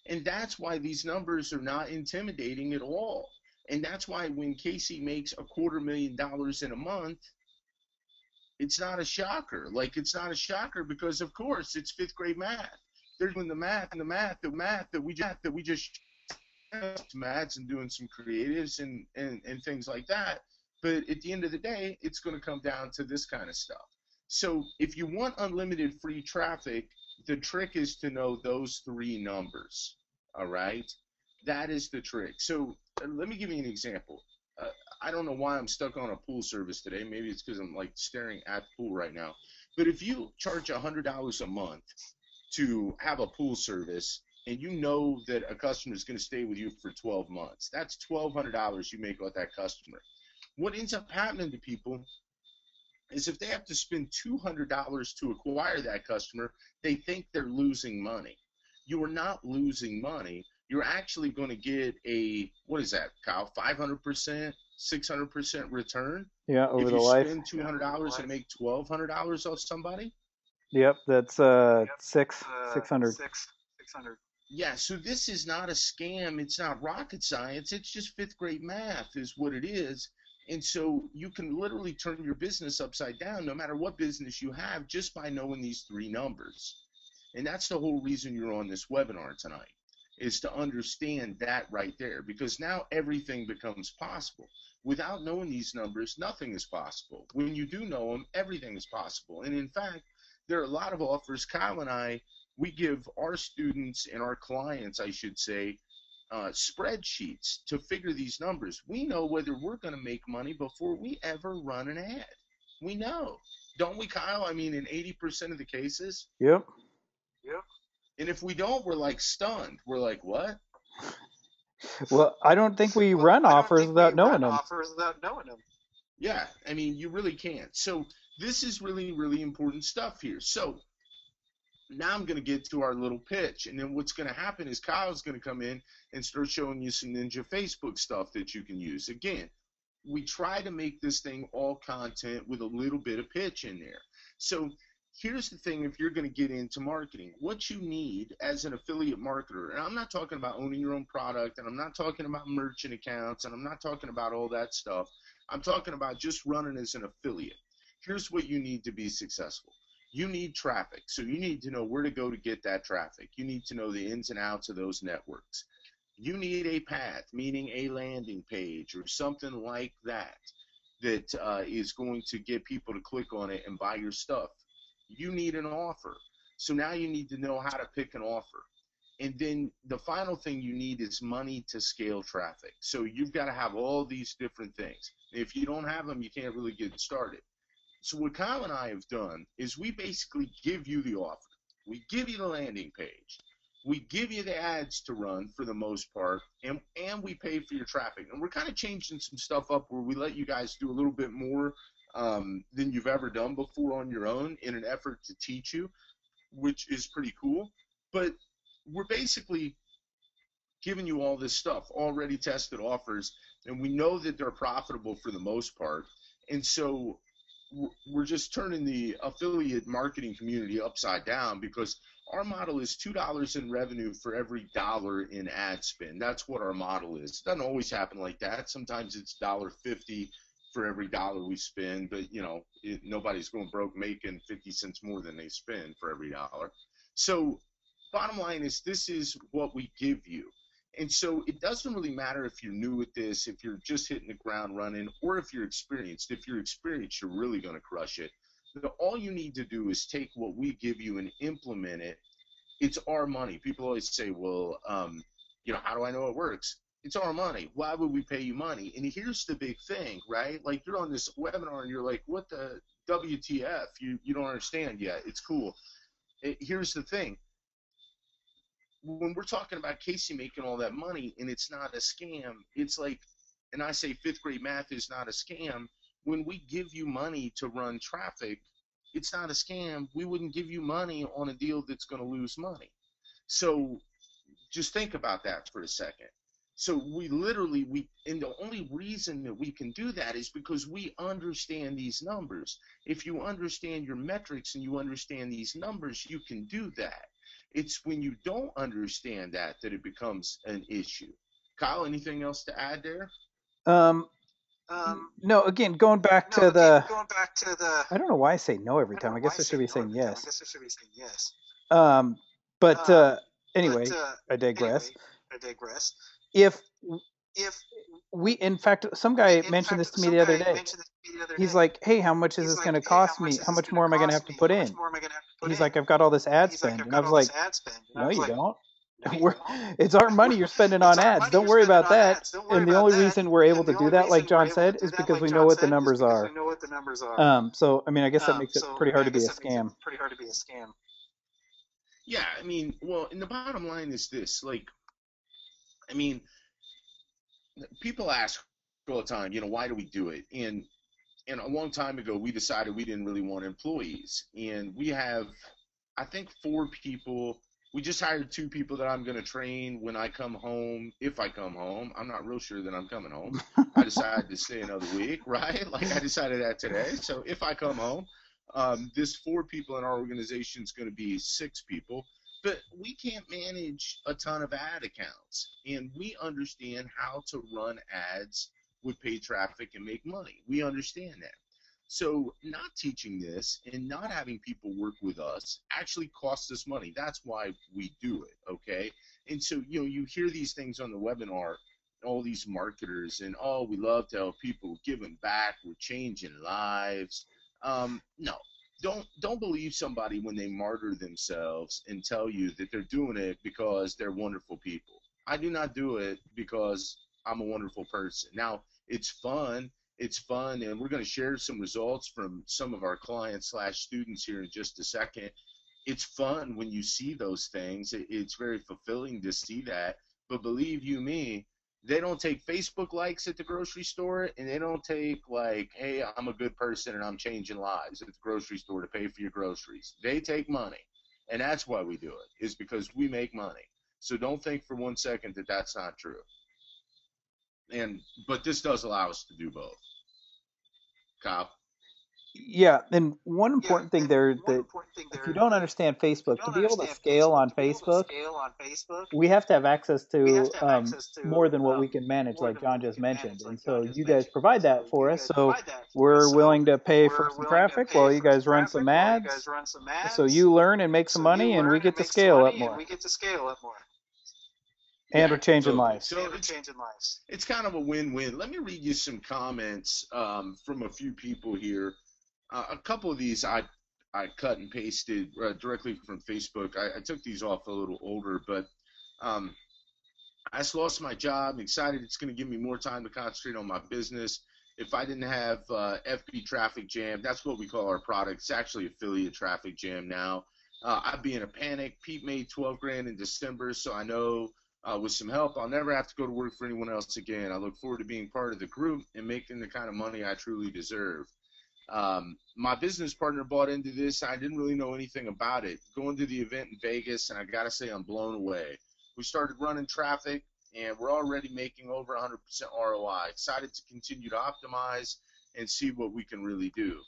And that's why these numbers are not intimidating at all. And that's why when Casey makes $250,000 in a month, it's not a shocker. Like, it's not a shocker because, of course, it's fifth grade math. They're doing the math that we just maths and doing some creatives and things like that. But at the end of the day, it's going to come down to this kind of stuff. So if you want unlimited free traffic, the trick is to know those three numbers. All right? That is the trick. So let me give you an example. I don't know why I'm stuck on a pool service today. Maybe it's because I'm like staring at the pool right now. But if you charge $100 a month to have a pool service and you know that a customer is going to stay with you for 12 months, that's $1,200 you make with that customer. What ends up happening to people is if they have to spend $200 to acquire that customer, they think they're losing money. You are not losing money. You're actually going to get a, what is that, Kyle, 500%, 600% return? Yeah, over the If life. you spend $200 and make $1,200 off somebody? Yep, that's 600. Yeah, so this is not a scam. It's not rocket science. It's just fifth grade math is what it is. And so you can literally turn your business upside down no matter what business you have just by knowing these three numbers. And that's the whole reason you're on this webinar tonight, is to understand that right there, because now everything becomes possible. Without knowing these numbers, nothing is possible. When you do know them, everything is possible. And in fact, there are a lot of offers. Kyle and I, we give our students and our clients, I should say, spreadsheets to figure these numbers. We know whether we're going to make money before we ever run an ad. We know. Don't we, Kyle? I mean, in 80% of the cases. Yep. And if we don't, we're like stunned. We're like, what? Well, I don't think we run offers without knowing them. Yeah, I mean, you really can't. So this is really, really important stuff here. So now I'm going to get to our little pitch. And then what's going to happen is Kyle's going to come in and start showing you some Ninja Facebook stuff that you can use. Again, we try to make this thing all content with a little bit of pitch in there. So here's the thing, if you're going to get into marketing, what you need as an affiliate marketer, and I'm not talking about owning your own product, and I'm not talking about merchant accounts, and I'm not talking about all that stuff. I'm talking about just running as an affiliate. Here's what you need to be successful. You need traffic, so you need to know where to go to get that traffic. You need to know the ins and outs of those networks. You need a path, meaning a landing page or something like that is going to get people to click on it and buy your stuff. You need an offer. So now you need to know how to pick an offer. And then the final thing you need is money to scale traffic. So you've got to have all these different things. If you don't have them, you can't really get started. So what Kyle and I have done is we basically give you the offer. We give you the landing page. We give you the ads to run for the most part, and we pay for your traffic. And we're kind of changing some stuff up where we let you guys do a little bit more than you've ever done before on your own in an effort to teach you, which is pretty cool. But we're basically giving you all this stuff, already tested offers, and we know that they're profitable for the most part. And so we're just turning the affiliate marketing community upside down, because our model is $2 in revenue for every dollar in ad spend. That's what our model is. It doesn't always happen like that. Sometimes it's $1.50 for every dollar we spend, but nobody's going broke making 50 cents more than they spend for every dollar. So bottom line is, this is what we give you. And so it doesn't really matter if you're new at this, if you're just hitting the ground running, or if you're experienced. If you're experienced, you're really going to crush it. All you need to do is take what we give you and implement it. It's our money. People always say, well, how do I know it works? It's our money. Why would we pay you money? And here's the big thing, right? Like, you're on this webinar and you're like, what the WTF? You don't understand yet. It's cool. Here's the thing. When we're talking about Casey making all that money and it's not a scam, it's like, and I say fifth grade math is not a scam. When we give you money to run traffic, it's not a scam. We wouldn't give you money on a deal that's going to lose money. So just think about that for a second. So and the only reason that we can do that is because we understand these numbers. If you understand your metrics and you understand these numbers, you can do that. It's when you don't understand that it becomes an issue. Kyle, anything else to add there? No, again, going back to the I don't know why I say no every time. I guess I should be saying yes. Anyway, I digress. If we, in fact, some guy mentioned this to me the other day. He's like, hey, how much is this going to cost me? How much more am I going to have to put in? He's like, I've got all this ad spend. And I was like, no, you don't. It's our money you're spending on ads. Don't worry about that. And the only reason we're able to do that, like John said, is because we know what the numbers are. So, I mean, I guess that makes it pretty hard to be a scam. Yeah, I mean, well, and the bottom line is this. Like, I mean, people ask all the time, why do we do it? And a long time ago, we decided we didn't really want employees. And we have, I think, 4 people. We just hired 2 people that I'm going to train when I come home, if I come home. I'm not real sure that I'm coming home. I decided to stay another week, right? Like, I decided that today. So if I come home, this 4 people in our organization is going to be 6 people. But we can't manage a ton of ad accounts, and we understand how to run ads with paid traffic and make money. We understand that. So not teaching this and not having people work with us actually costs us money. That's why we do it, okay? And so, you hear these things on the webinar, all these marketers, and, oh, we love to help people, giving back, we're changing lives. No. Don't believe somebody when they martyr themselves and tell you that they're doing it because they're wonderful people. I do not do it because I'm a wonderful person. Now, it's fun, and we're going to share some results from some of our clients / students here in just a second. It's fun when you see those things. It's very fulfilling to see that. But believe you me, they don't take Facebook likes at the grocery store, and they don't take, like, hey, I'm a good person and I'm changing lives at the grocery store to pay for your groceries. They take money, and that's why we do it, is because we make money. So don't think for one second that that's not true. But this does allow us to do both. Kyle? Yeah, and one important thing there that if you don't understand Facebook, to be able to scale on Facebook, we have to have access to more than what we can manage, like John just mentioned. And so you guys provide that for us. So we're willing to pay for some traffic while you guys run some ads. So you learn and make some money, and we get to scale up more. And we're changing lives. So it's kind of a win-win. Let me read you some comments from a few people here. A couple of these I cut and pasted directly from Facebook. I took these off a little older, but I just lost my job. I'm excited it's going to give me more time to concentrate on my business. If I didn't have FB Traffic Jam, that's what we call our product. It's actually Affiliate Traffic Jam now. I'd be in a panic. Pete made 12 grand in December, so I know with some help, I'll never have to go to work for anyone else again. I look forward to being part of the group and making the kind of money I truly deserve. My business partner bought into this. I didn't really know anything about it. Going to the event in Vegas, and I got to say, I'm blown away. We started running traffic, and we're already making over 100% ROI. Excited to continue to optimize and see what we can really do.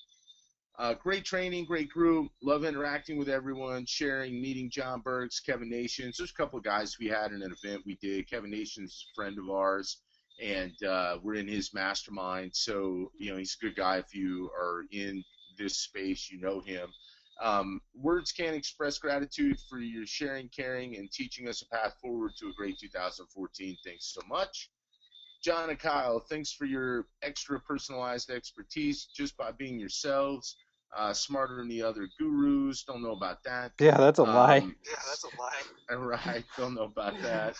Great training, great group. Love interacting with everyone, sharing, meeting John Burks, Kevin Nations. There's a couple of guys we had in an event we did. Kevin Nations is a friend of ours, and we're in his mastermind. So, he's a good guy. If you are in this space, you know him. Words can't express gratitude for your sharing, caring, and teaching us a path forward to a great 2014. Thanks so much. John and Kyle, thanks for your extra personalized expertise just by being yourselves. Smarter than the other gurus. Don't know about that. Yeah, that's a lie. Right. Don't know about that.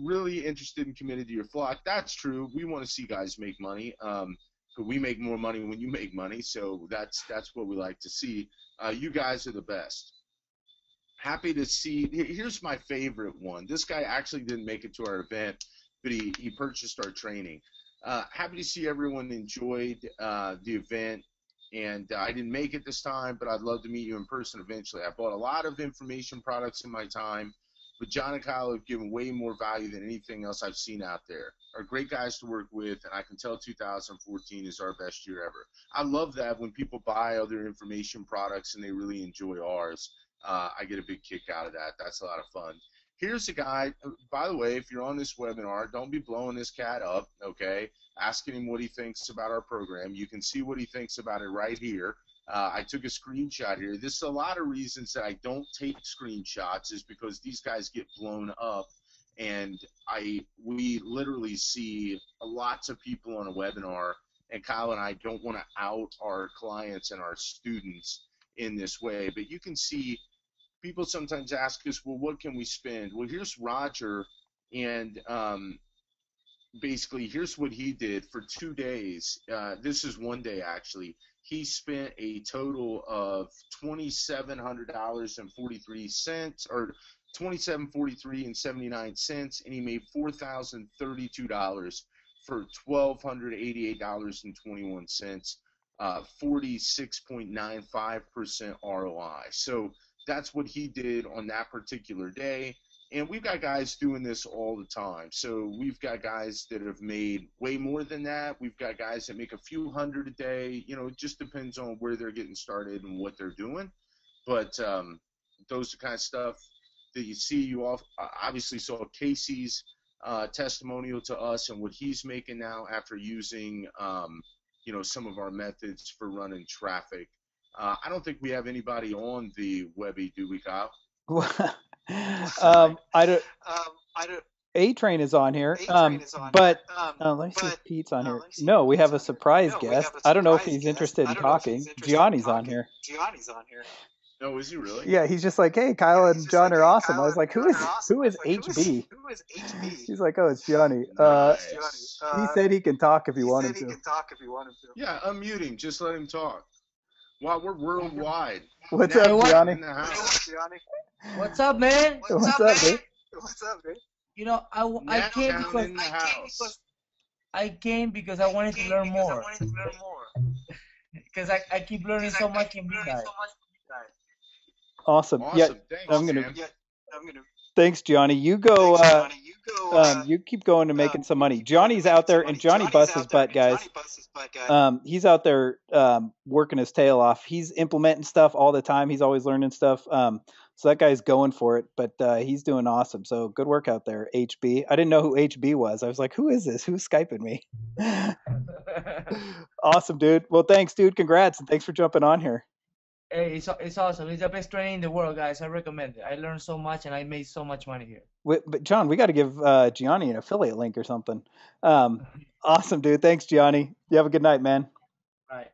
Really interested and committed to your flock. That's true. We want to see guys make money. But we make more money when you make money. So that's what we like to see. You guys are the best. Happy to see. Here's my favorite one. This guy actually didn't make it to our event, but he purchased our training. Happy to see everyone enjoyed the event. And I didn't make it this time, but I'd love to meet you in person eventually. I bought a lot of information products in my time, but John and Kyle have given way more value than anything else I've seen out there. Are great guys to work with, and I can tell 2014 is our best year ever. I love that when people buy other information products and they really enjoy ours. I get a big kick out of that. That's a lot of fun. Here's a guy, by the way, if you're on this webinar, don't be blowing this cat up, okay? Asking him what he thinks about our program. You can see what he thinks about it right here. I took a screenshot here. This is a lot of reasons that I don't take screenshots is because these guys get blown up, and we literally see lots of people on a webinar, and Kyle and I don't want to out our clients and our students in this way. But you can see people sometimes ask us, well, what can we spend? Well, here's Roger, and basically here's what he did for 2 days. This is one day, actually. He spent a total of $2,700.43, or $27.43.79, and he made $4,032 for $1,288.21, 46.95% ROI. So that's what he did on that particular day. And we've got guys doing this all the time. So we've got guys that have made way more than that. We've got guys that make a few hundred a day. It just depends on where they're getting started and what they're doing. But those are the kind of stuff that you see. You obviously saw Casey's testimonial to us and what he's making now after using, some of our methods for running traffic. I don't think we have anybody on the Webby, do we, Kyle? I don't. A-Train is on here, but let me see if Pete's on here. No, we have a surprise guest. I don't know if he's interested in talking. Gianni's on here. No, is he really? Yeah, he's just like, hey, Kyle and John are awesome. I was like, who is HB? He's like, oh, it's Gianni. Nice. He said he can talk if he wanted to. Yeah, unmute him. Just let him talk. Wow, we're worldwide. What's up, Gianni? What's up, man? What's up, man? I came because I wanted to learn more. Because I keep learning so much in Midnight. Awesome. Yeah, thanks, Thanks, Gianni. You go. You keep going to making some money. Johnny's out there, and Johnny busts his butt, guys. He's out there working his tail off. He's implementing stuff all the time. He's always learning stuff. So that guy's going for it, but he's doing awesome. So good work out there, HB. I didn't know who HB was. I was like, who is this? Who's Skyping me? Awesome, dude. Well, thanks, dude. Congrats, and thanks for jumping on here. Hey, it's awesome. It's the best training in the world, guys. I recommend it. I learned so much, and I made so much money here. But John, we got to give Gianni an affiliate link or something. Awesome, dude. Thanks, Gianni. You have a good night, man. All right.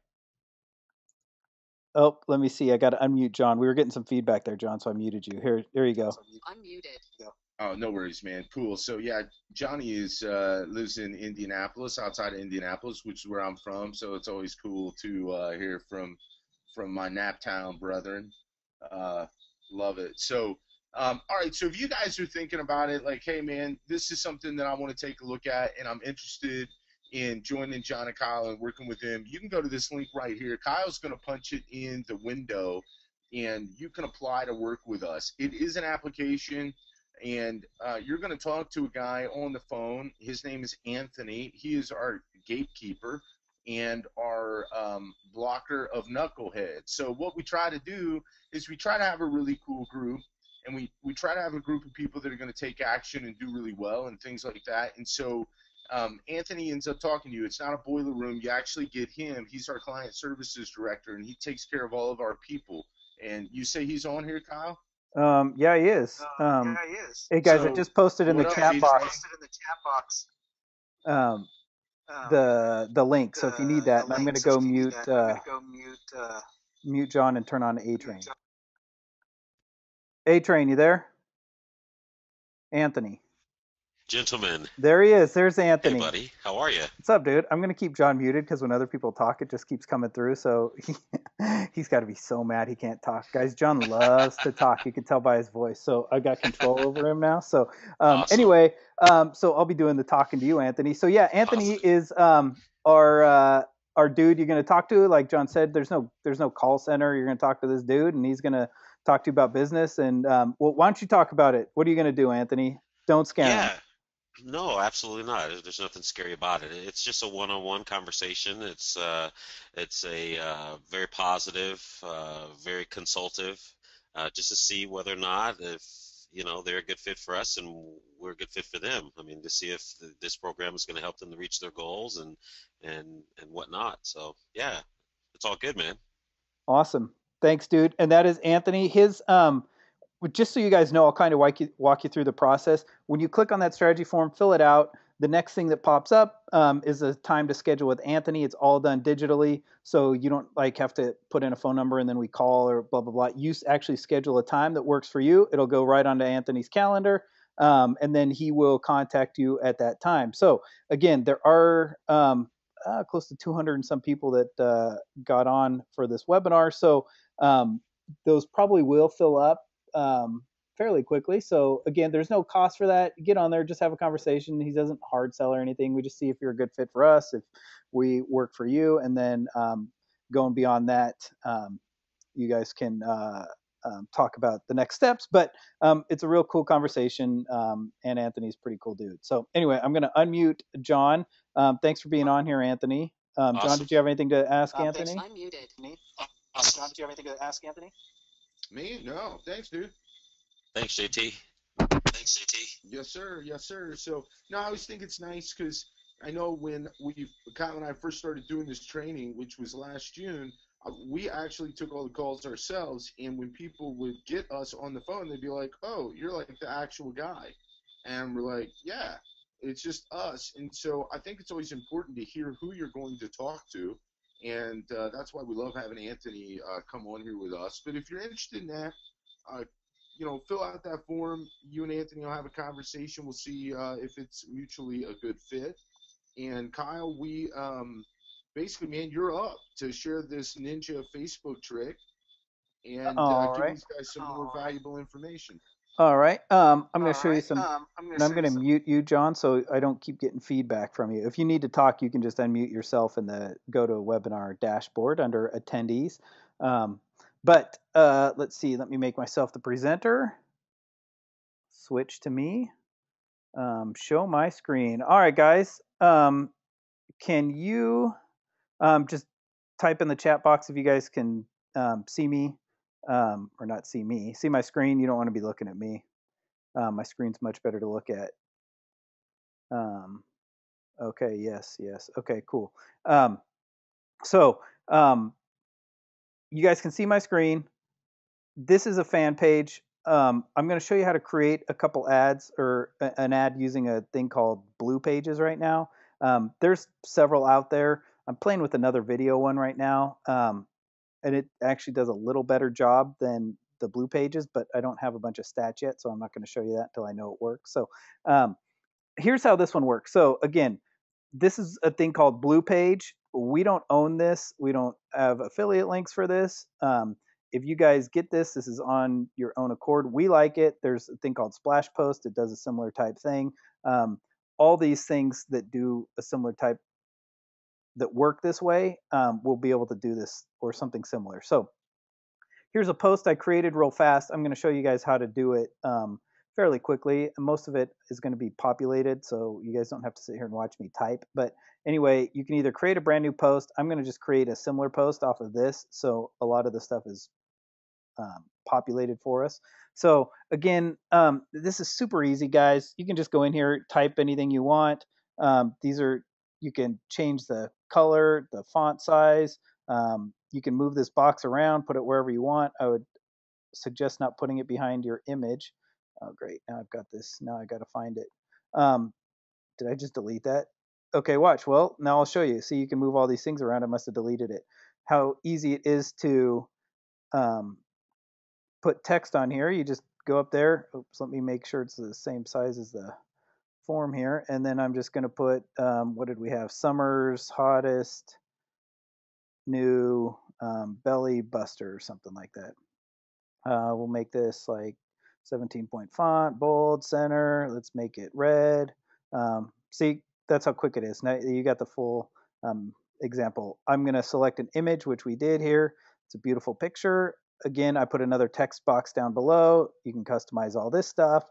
Oh, let me see. I got to unmute John. We were getting some feedback there, John, so I muted you. Here you go. Unmuted. Oh, no worries, man. Cool. So, yeah, Johnny lives in Indianapolis, outside of Indianapolis, which is where I'm from. So it's always cool to hear from my Naptown brethren. Love it. So, all right. So if you guys are thinking about it, like, hey, man, this is something that I want to take a look at, and I'm interested in joining John and Kyle and working with him, you can go to this link right here. Kyle's going to punch it in the window, and you can apply to work with us. It is an application, and you're going to talk to a guy on the phone. His name is Anthony. He is our gatekeeper and our blocker of knuckleheads. So what we try to do is we try to have a really cool group, and we try to have a group of people that are going to take action and do really well and things like that. And so Anthony ends up talking to you. It's not a boiler room. You actually get him. He's our client services director, and he takes care of all of our people. And you say he's on here, Kyle? Yeah, he is. Hey guys, I just posted in the chat box. The link. So if you need that, I'm going to go mute John and turn on A-Train. A-Train, you there? Anthony. Gentlemen. There he is. There's Anthony. Hey, buddy. How are you? What's up, dude? I'm going to keep John muted because when other people talk, it just keeps coming through. So he's got to be so mad he can't talk. Guys, John loves to talk. You can tell by his voice. So I got control over him now. So awesome. Anyway, so I'll be doing the talking to you, Anthony. So yeah, Anthony is our dude you're going to talk to. Like John said, there's no call center. You're going to talk to this dude, and he's going to talk to you about business. And well, why don't you talk about it? What are you going to do, Anthony? Don't scare him. No, absolutely not. There's nothing scary about it. It's just a one-on-one conversation. It's a very positive, very consultative, just to see whether or not if they're a good fit for us and we're a good fit for them. I mean, to see if this program is going to help them to reach their goals and whatnot. So yeah, it's all good, man. Awesome. Thanks, dude. And that is Anthony. His just so you guys know, I'll kind of walk you through the process. When you click on that strategy form, fill it out. The next thing that pops up is a time to schedule with Anthony. It's all done digitally, so you don't have to put in a phone number and then we call or blah, blah, blah. You actually schedule a time that works for you. It'll go right onto Anthony's calendar, and then he will contact you at that time. So again, there are close to 200 and some people that got on for this webinar. So those probably will fill up fairly quickly. So again, there's no cost for that. Get on there, just have a conversation. He doesn't hard sell or anything. We just see if you're a good fit for us, if we work for you, and then going beyond that, you guys can talk about the next steps. But it's a real cool conversation, and Anthony's a pretty cool dude. So anyway, I'm going to unmute John. Thanks for being on here, Anthony. Awesome. John, did you have anything to ask Anthony? Thanks, I'm muted. Awesome. John, did you have anything to ask Anthony? Me? No. Thanks, dude. Thanks, JT. Yes, sir. Yes, sir. So, no, I always think it's nice because I know when Kyle and I first started doing this training, which was last June, we actually took all the calls ourselves. And when people would get us on the phone, they'd be like, oh, you're like the actual guy. And we're like, yeah, it's just us. And so I think it's always important to hear who you're going to talk to. And that's why we love having Anthony come on here with us. But if you're interested in that, fill out that form. You and Anthony will have a conversation. We'll see if it's mutually a good fit. And Kyle, we basically, man, you're up to share this ninja Facebook trick and give these guys some more valuable information. All right. I'm going to show you some, and I'm going to mute you, John, so I don't keep getting feedback from you. If you need to talk, you can just unmute yourself and go to a webinar dashboard under attendees. But let's see. Let me make myself the presenter. Switch to me. Show my screen. All right, guys. Can you just type in the chat box if you guys can see me? Or not see me. See my screen. You don't want to be looking at me. My screen's much better to look at. Okay, yes. Okay, cool. So you guys can see my screen. This is a fan page. I'm going to show you how to create a couple ads or an ad using a thing called Blue Pages right now. There's several out there. I'm playing with another video one right now. And it actually does a little better job than the Blue Pages, but I don't have a bunch of stats yet, so I'm not going to show you that until I know it works. So here's how this one works. So again, this is a thing called Blue Page. We don't own this. We don't have affiliate links for this. if you guys get this, this is on your own accord. We like it. There's a thing called Splash Post. It does a similar type thing. All these things that do a similar type that work this way will be able to do this or something similar. So here's a post I created real fast. I'm going to show you guys how to do it fairly quickly. Most of it is going to be populated, so you guys don't have to sit here and watch me type. But anyway, you can either create a brand new post. I'm going to just create a similar post off of this, so a lot of the stuff is populated for us. So again, this is super easy, guys. You can just go in here, type anything you want. You can change the color, the font size. You can move this box around, put it wherever you want. I would suggest not putting it behind your image. Oh, great. Now I've got this. Now I got to find it. Did I just delete that? Okay, watch. Well, now I'll show you. See, you can move all these things around. I must have deleted it. How easy it is to put text on here. You just go up there. Oops, let me make sure it's the same size as the form here. And then I'm just going to put, what did we have? Summer's hottest new belly buster or something like that. We'll make this like 17-point font, bold, center. Let's make it red. See, that's how quick it is. Now you got the full example. I'm going to select an image, which we did here. It's a beautiful picture. Again, I put another text box down below. You can customize all this stuff.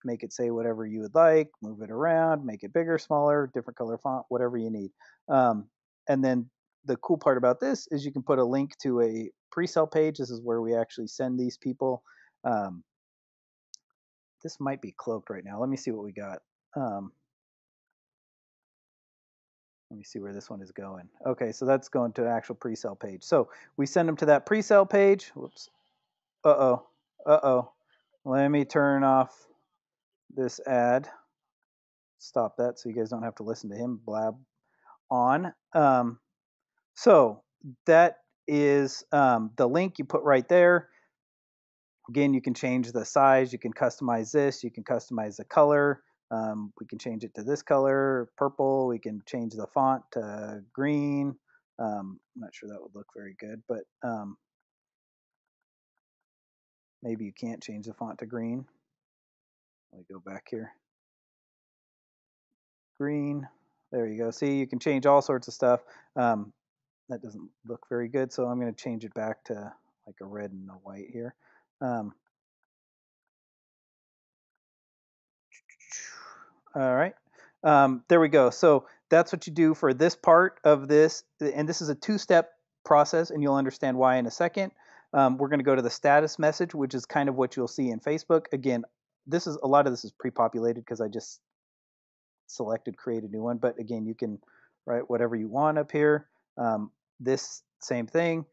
Make it say whatever you would like, move it around, make it bigger, smaller, different color font, whatever you need. And then the cool part about this is you can put a link to a pre-sale page. This is where we actually send these people. This might be cloaked right now. Let me see what we got. Let me see where this one is going. Okay, so that's going to an actual pre-sale page. So we send them to that pre-sale page. Whoops. Uh-oh. Let me turn off this ad. Stop that so you guys don't have to listen to him blab on. So that is the link you put right there. Again, you can change the size. You can customize this. You can customize the color. We can change it to this color, purple. We can change the font to green. I'm not sure that would look very good, but maybe you can't change the font to green. Let me go back here. Green. There you go. See, you can change all sorts of stuff. That doesn't look very good, so I'm going to change it back to like a red and a white here. All right. There we go. So that's what you do for this part of this. And this is a two-step process, and you'll understand why in a second. We're going to go to the status message, which is kind of what you'll see in Facebook. Again, a lot of this is pre-populated because I just selected create a new one. But again, you can write whatever you want up here. This same thing.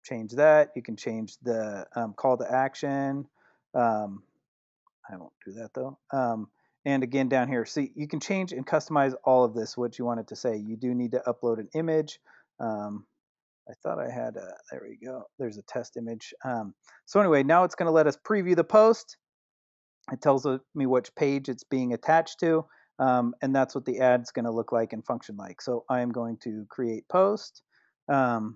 Change that. You can change the call to action. I won't do that though. And again, down here, see, you can change and customize all of this, what you want it to say. You do need to upload an image. I thought I had there we go. There's a test image. So anyway, now it's going to let us preview the post. It tells me which page it's being attached to. And that's what the ad's going to look like and function like. So I am going to create post. Actually,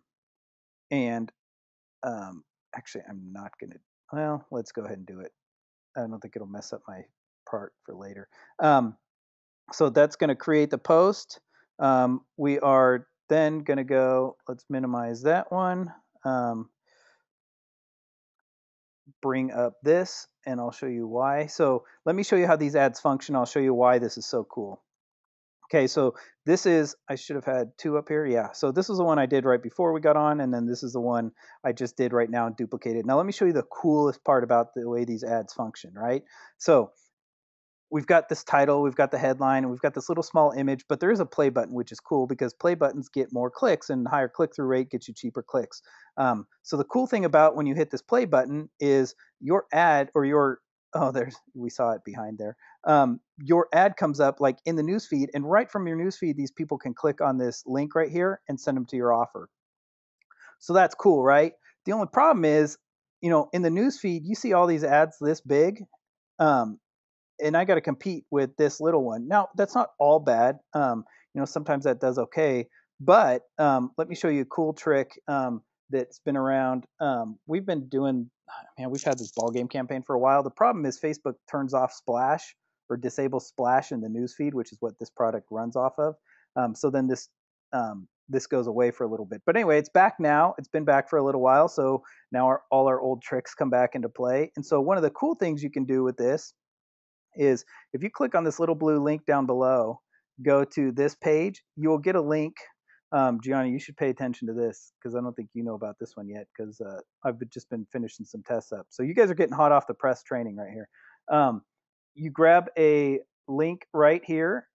I'm not going to, well, let's go ahead and do it. I don't think it'll mess up my part for later. So that's going to create the post. We are then going to go, let's minimize that one. Bring up this, and I'll show you why. So let me show you how these ads function. I'll show you why this is so cool. Okay, so this is, I should have had two up here. Yeah, so this is the one I did right before we got on, and then this is the one I just did right now and duplicated. Now let me show you the coolest part about the way these ads function, right? So we've got this title, we've got the headline, and we've got this little small image, but there is a play button, which is cool because play buttons get more clicks, and higher click-through rate gets you cheaper clicks. So the cool thing about when you hit this play button is your ad or your, we saw it behind there. Your ad comes up like in the newsfeed, and right from your newsfeed, these people can click on this link right here and send them to your offer. So that's cool, right? The only problem is, in the newsfeed, you see all these ads this big, and I got to compete with this little one. Now, that's not all bad. Sometimes that does okay, But let me show you a cool trick that's been around. We've been doing, man, we've had this ball game campaign for a while. The problem is Facebook turns off Splash or disables Splash in the newsfeed, which is what this product runs off of. So then this goes away for a little bit. But anyway, it's back now. It's been back for a little while. So now all our old tricks come back into play. And so one of the cool things you can do with this is if you click on this little blue link down below, go to this page, you will get a link. Gianni, you should pay attention to this because I don't think you know about this one yet because I've just been finishing some tests up. So you guys are getting hot off the press training right here. You grab a link right here,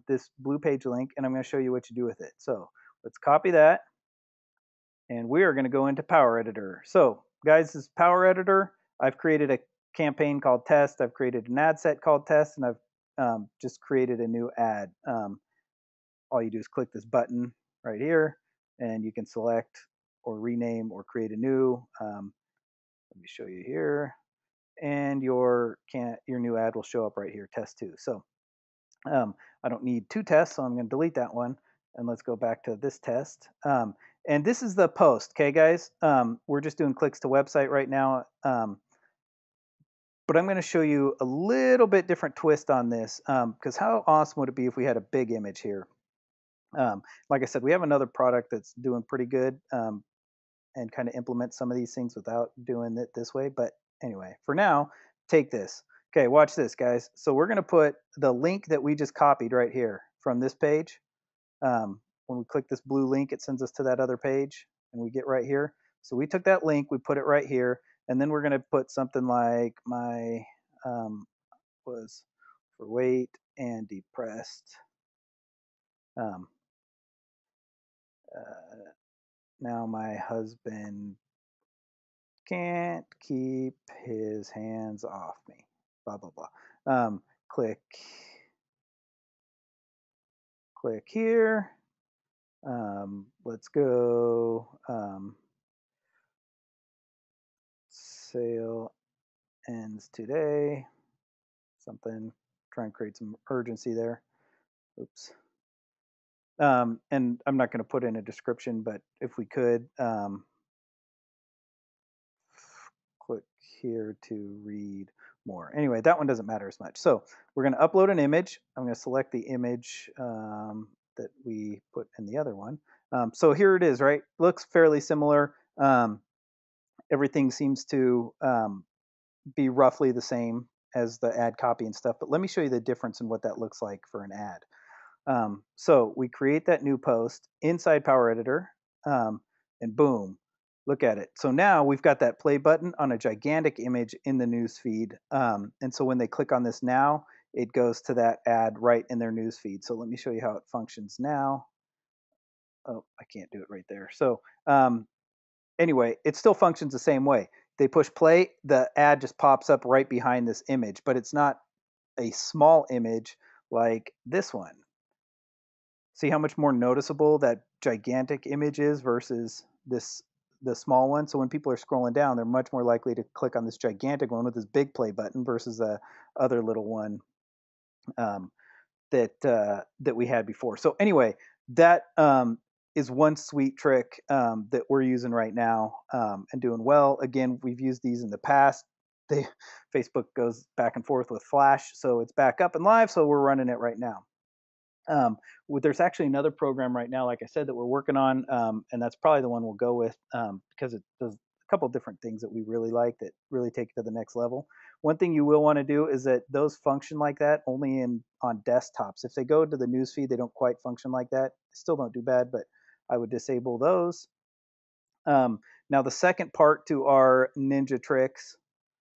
this blue page link, and I'm going to show you what you do with it. So let's copy that, and we are going to go into Power Editor. So guys, this is Power Editor. I've created a campaign called Test. I've created an ad set called Test, and I've just created a new ad. All you do is click this button right here, and you can select or rename or create a new. Let me show you here, and your new ad will show up right here, Test 2. So I don't need 2 tests, so I'm going to delete that one, and let's go back to this test. And this is the post, okay, guys? We're just doing clicks to website right now. But I'm going to show you a little bit different twist on this, because how awesome would it be if we had a big image here? Like I said, we have another product that's doing pretty good and kind of implement some of these things without doing it this way. But anyway, for now, take this. Okay, watch this, guys. So we're going to put the link that we just copied right here from this page. When we click this blue link, it sends us to that other page, and we get right here. So we took that link, we put it right here, and then we're going to put something like my was for weight and depressed. Now my husband can't keep his hands off me. Blah blah blah. Click here. Let's go. Sale ends today. Something. Try and create some urgency there. Oops. And I'm not going to put in a description, but if we could, click here to read more. Anyway, that one doesn't matter as much. So we're going to upload an image. I'm going to select the image that we put in the other one. So here it is, right? Looks fairly similar. Everything seems to be roughly the same as the ad copy and stuff. But let me show you the difference in what that looks like for an ad. So we create that new post inside Power Editor, and boom, look at it. So now we've got that play button on a gigantic image in the news feed. And so when they click on this now, it goes to that ad right in their news feed. So let me show you how it functions now. Oh, I can't do it right there. So anyway, it still functions the same way. They push play, the ad just pops up right behind this image, but it's not a small image like this one. See how much more noticeable that gigantic image is versus the small one. So when people are scrolling down, they're much more likely to click on this gigantic one with this big play button versus the other little one that we had before. So anyway, that is one sweet trick that we're using right now and doing well. Again, we've used these in the past. Facebook goes back and forth with Flash, so it's back up and live. So we're running it right now. There's actually another program right now, like I said, that we're working on, and that's probably the one we'll go with because it does a couple of different things that we really like that really take it to the next level. One thing you will want to do is that those function like that only on desktops. If they go to the newsfeed, they don't quite function like that. They still don't do bad, but I would disable those. Now the second part to our ninja tricks,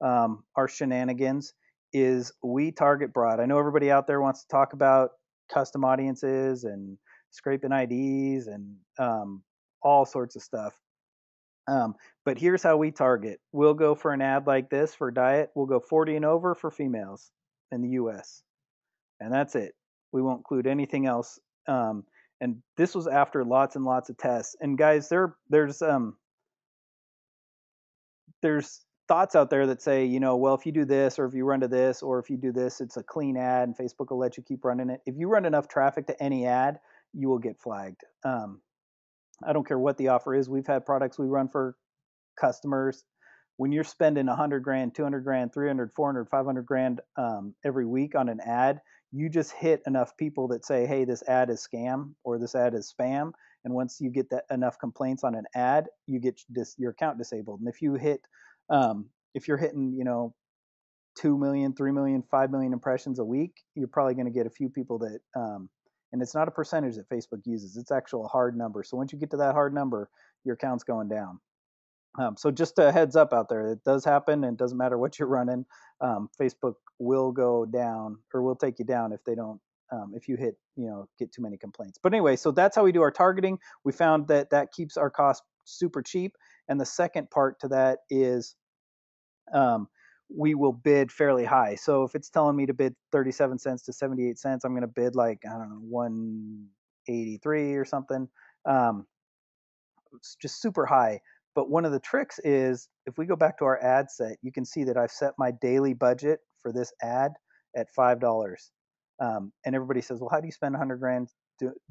our shenanigans, is we target broad. I know everybody out there wants to talk about custom audiences and scraping IDs and all sorts of stuff. But here's how we target. We'll go for an ad like this for diet. We'll go 40 and over for females in the US. And that's it. We won't include anything else. And this was after lots and lots of tests. And guys, there's thoughts out there that say, well, if you do this, or if you run to this, or if you do this, it's a clean ad and Facebook will let you keep running it. If you run enough traffic to any ad, you will get flagged. I don't care what the offer is. We've had products we run for customers. When you're spending 100 grand, 200 grand, 300, 400, 500 grand every week on an ad, you just hit enough people that say, hey, this ad is scam or this ad is spam. And once you get that enough complaints on an ad, you get your account disabled. And if you hit, if you're hitting, 2 million, 3 million, 5 million impressions a week, you're probably going to get a few people that, and it's not a percentage that Facebook uses. It's actual hard number. So once you get to that hard number, your account's going down. So just a heads up out there, it does happen, and it doesn't matter what you're running. Facebook will go down or will take you down if they don't, if you hit, get too many complaints. But anyway, so that's how we do our targeting. We found that keeps our cost super cheap. And the second part to that is we will bid fairly high. So if it's telling me to bid 37 cents to 78 cents, I'm going to bid like, I don't know, 183 or something. It's just super high. But one of the tricks is if we go back to our ad set, you can see that I've set my daily budget for this ad at $5. And everybody says, well, how do you spend 100 grand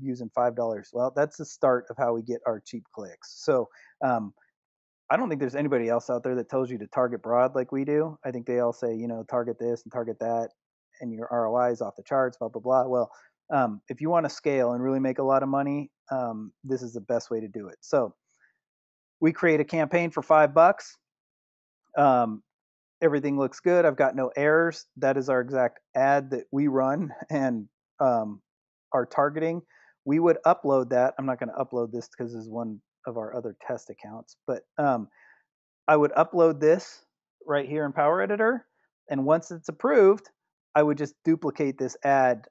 using $5? Well, that's the start of how we get our cheap clicks. So I don't think there's anybody else out there that tells you to target broad like we do. I think they all say, target this and target that, and your ROI is off the charts, blah, blah, blah. Well, if you want to scale and really make a lot of money, this is the best way to do it. So we create a campaign for $5. Everything looks good. I've got no errors. That is our exact ad that we run and our targeting. We would upload that. I'm not going to upload this because this is one of our other test accounts, but I would upload this right here in Power Editor. And once it's approved, I would just duplicate this ad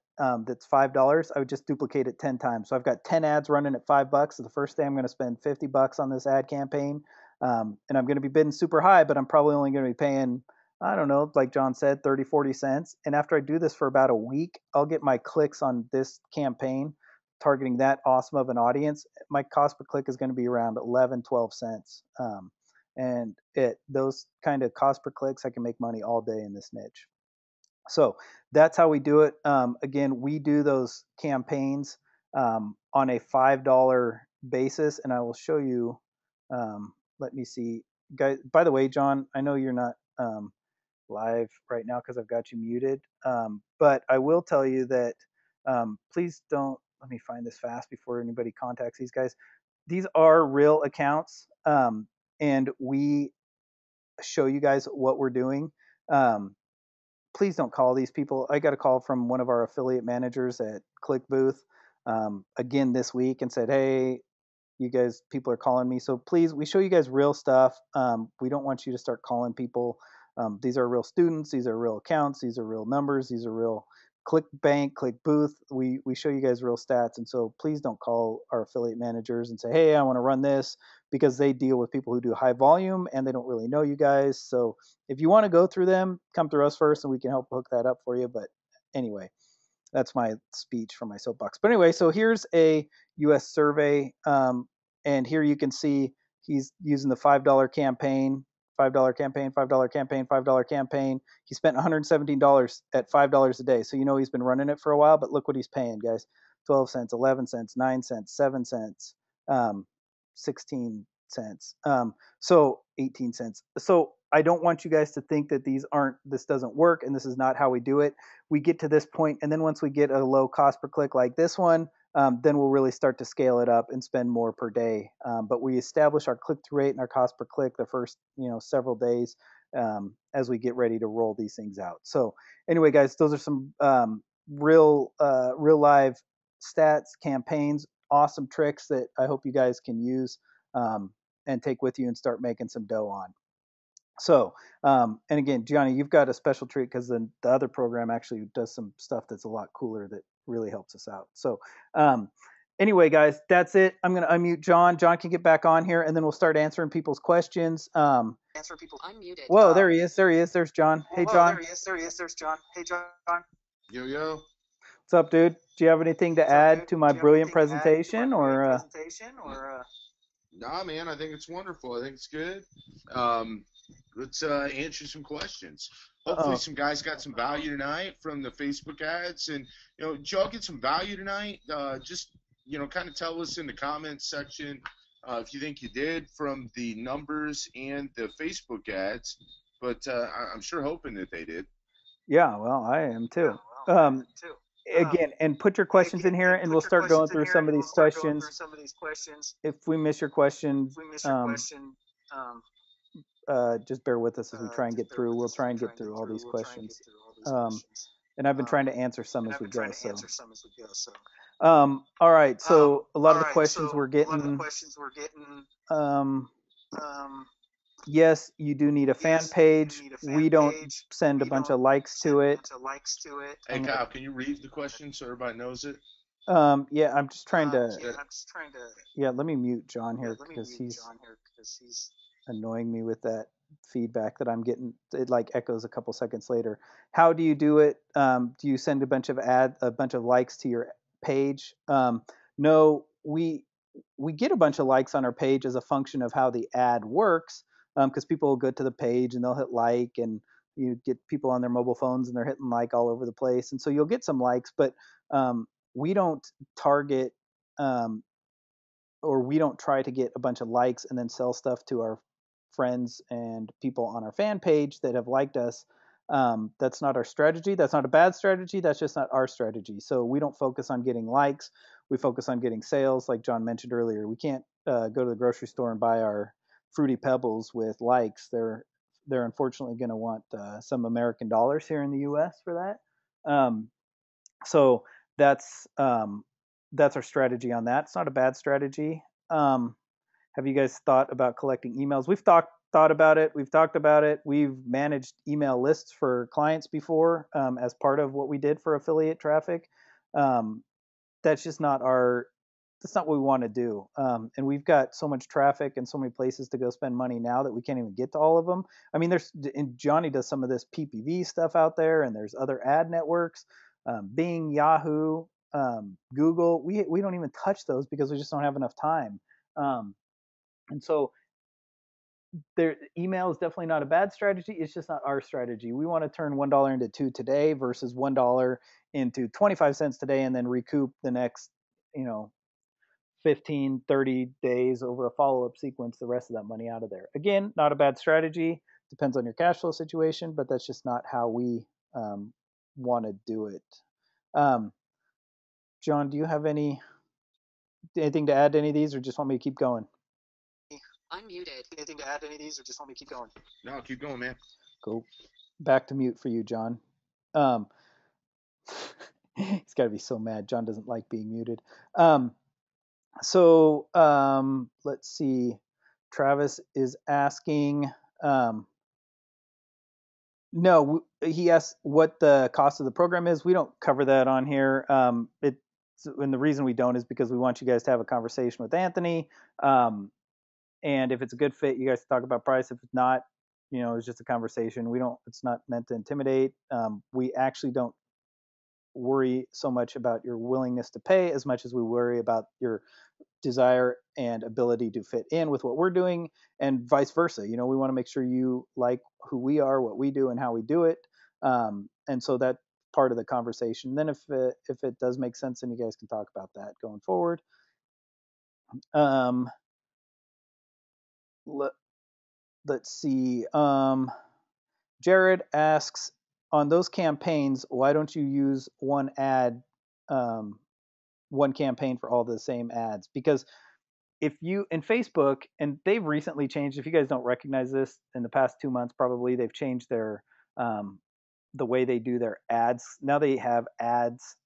that's $5. I would just duplicate it 10 times. So I've got 10 ads running at $5. So the first day I'm going to spend $50 on this ad campaign. And I'm going to be bidding super high, but I'm probably only going to be paying, I don't know, like John said, 30, 40 cents. And after I do this for about a week, I'll get my clicks on this campaign targeting that awesome of an audience. My cost per click is going to be around 11, 12 cents. And those kind of cost per clicks, I can make money all day in this niche. So that's how we do it. Again, we do those campaigns on a $5 basis, and I will show you. Let me see, guys. By the way, John, I know you're not live right now because I've got you muted, but I will tell you that please don't. Let me find this fast before anybody contacts these guys. These are real accounts, and we show you guys what we're doing. Please don't call these people. I got a call from one of our affiliate managers at ClickBooth again this week and said, hey, you guys, people are calling me. So please, we show you guys real stuff. We don't want you to start calling people. These are real students. These are real accounts. These are real numbers. These are real ClickBank, ClickBooth. We show you guys real stats. And so please don't call our affiliate managers and say, hey, I want to run this, because they deal with people who do high volume and they don't really know you guys. So if you want to go through them, come through us first and we can help hook that up for you. But anyway, that's my speech from my soapbox. But anyway, so here's a US survey. And here you can see he's using the $5 campaign, $5 campaign, $5 campaign, $5 campaign. He spent $117 at $5 a day. So he's been running it for a while, but look what he's paying, guys. 12 cents, 11 cents, 9 cents, 7 cents, 16 cents. So 18 cents. So I don't want you guys to think that this doesn't work and this is not how we do it. We get to this point, and then once we get a low cost per click like this one, then we'll really start to scale it up and spend more per day. But we establish our click-through rate and our cost per click the first, several days as we get ready to roll these things out. So anyway, guys, those are some real live stats, campaigns, awesome tricks that I hope you guys can use and take with you and start making some dough on. So, and again, Gianni, you've got a special treat because the other program actually does some stuff that's a lot cooler that really helps us out. So, anyway, guys, that's it. I'm going to unmute John. John can get back on here, and then we'll start answering people's questions. Answer people unmuted. Whoa, there he is. There's John. Hey, John. There's John. Hey, John. Yo. What's up, dude? Do you have anything to add to my brilliant presentation, or? Nah, man, I think it's wonderful. I think it's good. Let's answer some questions. Hopefully some guys got some value tonight from the Facebook ads. And, did y'all get some value tonight? Just, kind of tell us in the comments section if you think you did from the numbers and the Facebook ads. But I'm sure hoping that they did. Yeah, well, I am too. Again, and put your questions in here, and we'll start going through some of these questions. If we miss your question, just bear with us as we try and get through. We'll try and get through all these questions. And I've been trying to answer some as we go. All right. So a lot of the questions we're getting. Yes, you do need a fan page. We don't send a bunch of likes to it. Hey, Kyle, can you read the question so everybody knows it? Yeah, I'm just trying to. Yeah, let me mute John here because he's annoying me with that feedback that I'm getting. It like echoes a couple seconds later. How do you do it? Do you send a bunch of likes to your page? No, we get a bunch of likes on our page as a function of how the ad works, because people will go to the page and they'll hit like, and you get people on their mobile phones and they're hitting like all over the place, and so you'll get some likes, but we don't target or we don't try to get a bunch of likes and then sell stuff to our friends and people on our fan page that have liked us. That's not our strategy. That's not a bad strategy. That's just not our strategy. So we don't focus on getting likes. We focus on getting sales, like John mentioned earlier. We can't go to the grocery store and buy our Fruity Pebbles with likes. They're unfortunately going to want some American dollars here in the U.S. for that. So that's our strategy on that. It's not a bad strategy. Have you guys thought about collecting emails? We've thought about it. We've talked about it. We've managed email lists for clients before as part of what we did for affiliate traffic. That's just not that's not what we want to do. And we've got so much traffic and so many places to go spend money now that we can't even get to all of them. I mean, and Johnny does some of this PPV stuff out there, and there's other ad networks, Bing, Yahoo, Google. We don't even touch those because we just don't have enough time. And so email is definitely not a bad strategy. It's just not our strategy. We want to turn $1 into $2 today versus $1 into 25 cents today and then recoup the next, 15, 30 days over a follow-up sequence, the rest of that money out of there. Again, not a bad strategy. Depends on your cash flow situation, but that's just not how we want to do it. John, do you have anything to add to any of these, or just want me to keep going? I'm muted. Anything to add to any of these, or just want me to keep going? No, keep going, man. Go back to mute for you, John. He's got to be so mad. John doesn't like being muted. So let's see. Travis is asking. No, he asked what the cost of the program is. We don't cover that on here. And the reason we don't is because we want you guys to have a conversation with Anthony. And if it's a good fit, you guys talk about price. If it's not, it's just a conversation. It's not meant to intimidate. We actually don't worry so much about your willingness to pay as much as we worry about your desire and ability to fit in with what we're doing, and vice versa. We want to make sure you like who we are, what we do, and how we do it. And so that part of the conversation. Then if it does make sense, then you guys can talk about that going forward. Let's see. Jared asks, on those campaigns, why don't you use one ad, one campaign for all the same ads? Because if you in Facebook, and they've recently changed, if you guys don't recognize this, in the past 2 months probably, they've changed their the way they do their ads. Now they have ads,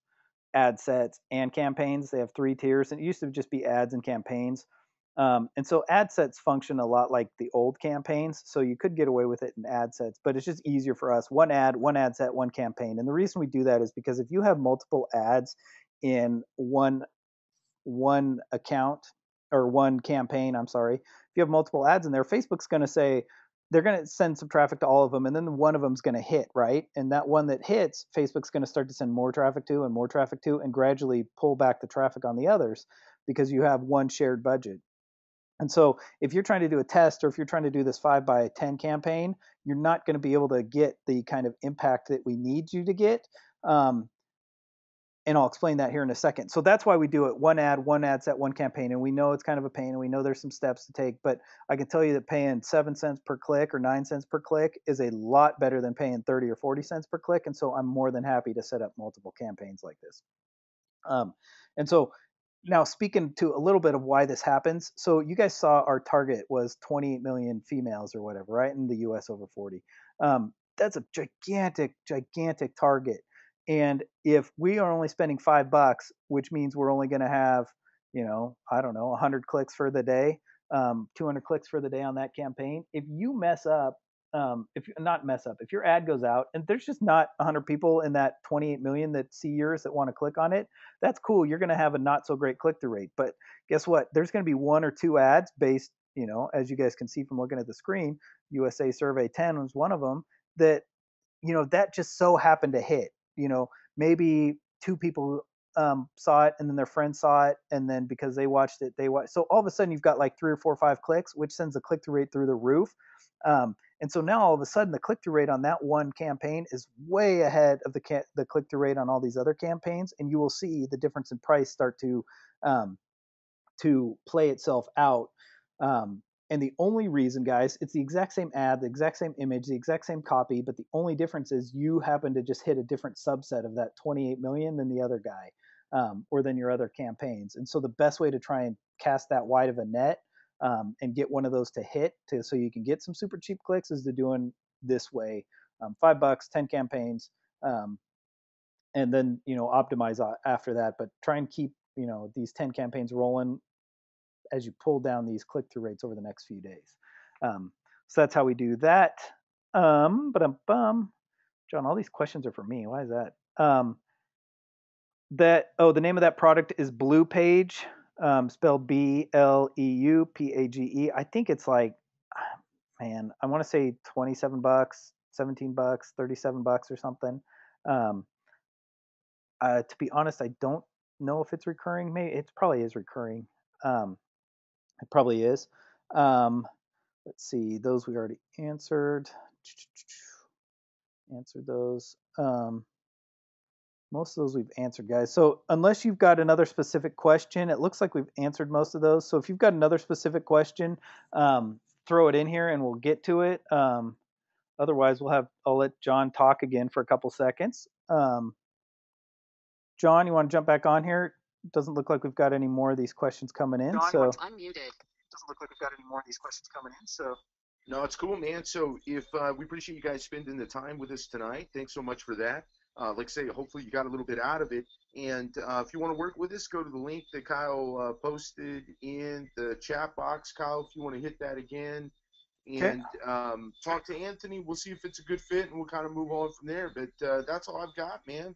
ad sets, and campaigns. They have 3 tiers, and it used to just be ads and campaigns. And so ad sets function a lot like the old campaigns. So you could get away with it in ad sets, but it's just easier for us. One ad set, one campaign. And the reason we do that is because if you have multiple ads in one account, or one campaign, if you have multiple ads in there, Facebook's going to say, they're going to send some traffic to all of them, and then one of them's going to hit, right? And that one that hits, Facebook's going to start to send more traffic to and gradually pull back the traffic on the others because you have one shared budget. And so if you're trying to do a test, or if you're trying to do this 5x10 campaign, you're not going to be able to get the kind of impact that we need you to get. And I'll explain that here in a second. So that's why we do it one ad set, one campaign. And we know it's kind of a pain, and we know there's some steps to take, but I can tell you that paying 7 cents per click or 9 cents per click is a lot better than paying 30 or 40 cents per click. And so I'm more than happy to set up multiple campaigns like this. And so now speaking to a little bit of why this happens. So you guys saw our target was 28 million females or whatever, right? In the US over 40. That's a gigantic target. And if we are only spending $5, which means we're only going to have, I don't know, 100 clicks for the day, 200 clicks for the day on that campaign. If you mess up, if your ad goes out and there's just not 100 people in that 28 million that see yours that want to click on it, that's cool. You're going to have a not so great click-through rate. But guess what? There's going to be 1 or 2 ads based, as you guys can see from looking at the screen, USA Survey 10 was one of them that, that just so happened to hit. Maybe 2 people saw it, and then their friends saw it, and then because they watched it, so all of a sudden you've got like 3 or 4 or 5 clicks, which sends the click-through rate through the roof. And so now all of a sudden the click-through rate on that one campaign is way ahead of the click-through rate on all these other campaigns, and you will see the difference in price start to play itself out. And the only reason, guys, it's the exact same ad, the exact same image, the exact same copy, but the only difference is you happen to just hit a different subset of that 28 million than the other guy, or than your other campaigns. And so the best way to try and cast that wide of a net and get one of those to hit so you can get some super cheap clicks is to doing this way. $5, 10 campaigns, and then, optimize after that, but try and keep, these 10 campaigns rolling as you pull down these click-through rates over the next few days. So that's how we do that. John, all these questions are for me. Why is that? The name of that product is Blue Page, spelled BLEUPAGE. I think it's like, man, I want to say $27, $17, $37 or something. To be honest, I don't know if it's recurring. Maybe it probably is recurring. It probably is. Let's see, those we already answered. Answered those. Most of those we've answered, guys. So unless you've got another specific question, it looks like we've answered most of those. So if you've got another specific question, throw it in here and we'll get to it. Otherwise, I'll let John talk again for a couple seconds. John, you want to jump back on here? Doesn't look like we've got any more of these questions coming in. John, I'm muted. Doesn't look like we've got any more of these questions coming in. So no, it's cool, man. So if we appreciate you guys spending the time with us tonight. Thanks so much for that. Like I say, hopefully you got a little bit out of it. And if you want to work with us, go to the link that Kyle posted in the chat box. Kyle, if you want to hit that again and talk to Anthony, we'll see if it's a good fit, and we'll kind of move on from there. But that's all I've got, man.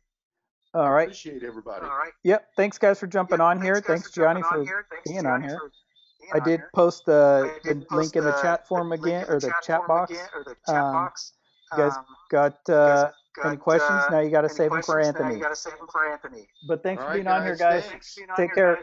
All right. Appreciate everybody. All right. Yep. Thanks, guys, for jumping on here. Thanks, Johnny, for being on here. I did post the link in the chat form again, or the chat box. You guys got any questions? Now you got to save them for Anthony. But thanks for being on here, guys. Take care.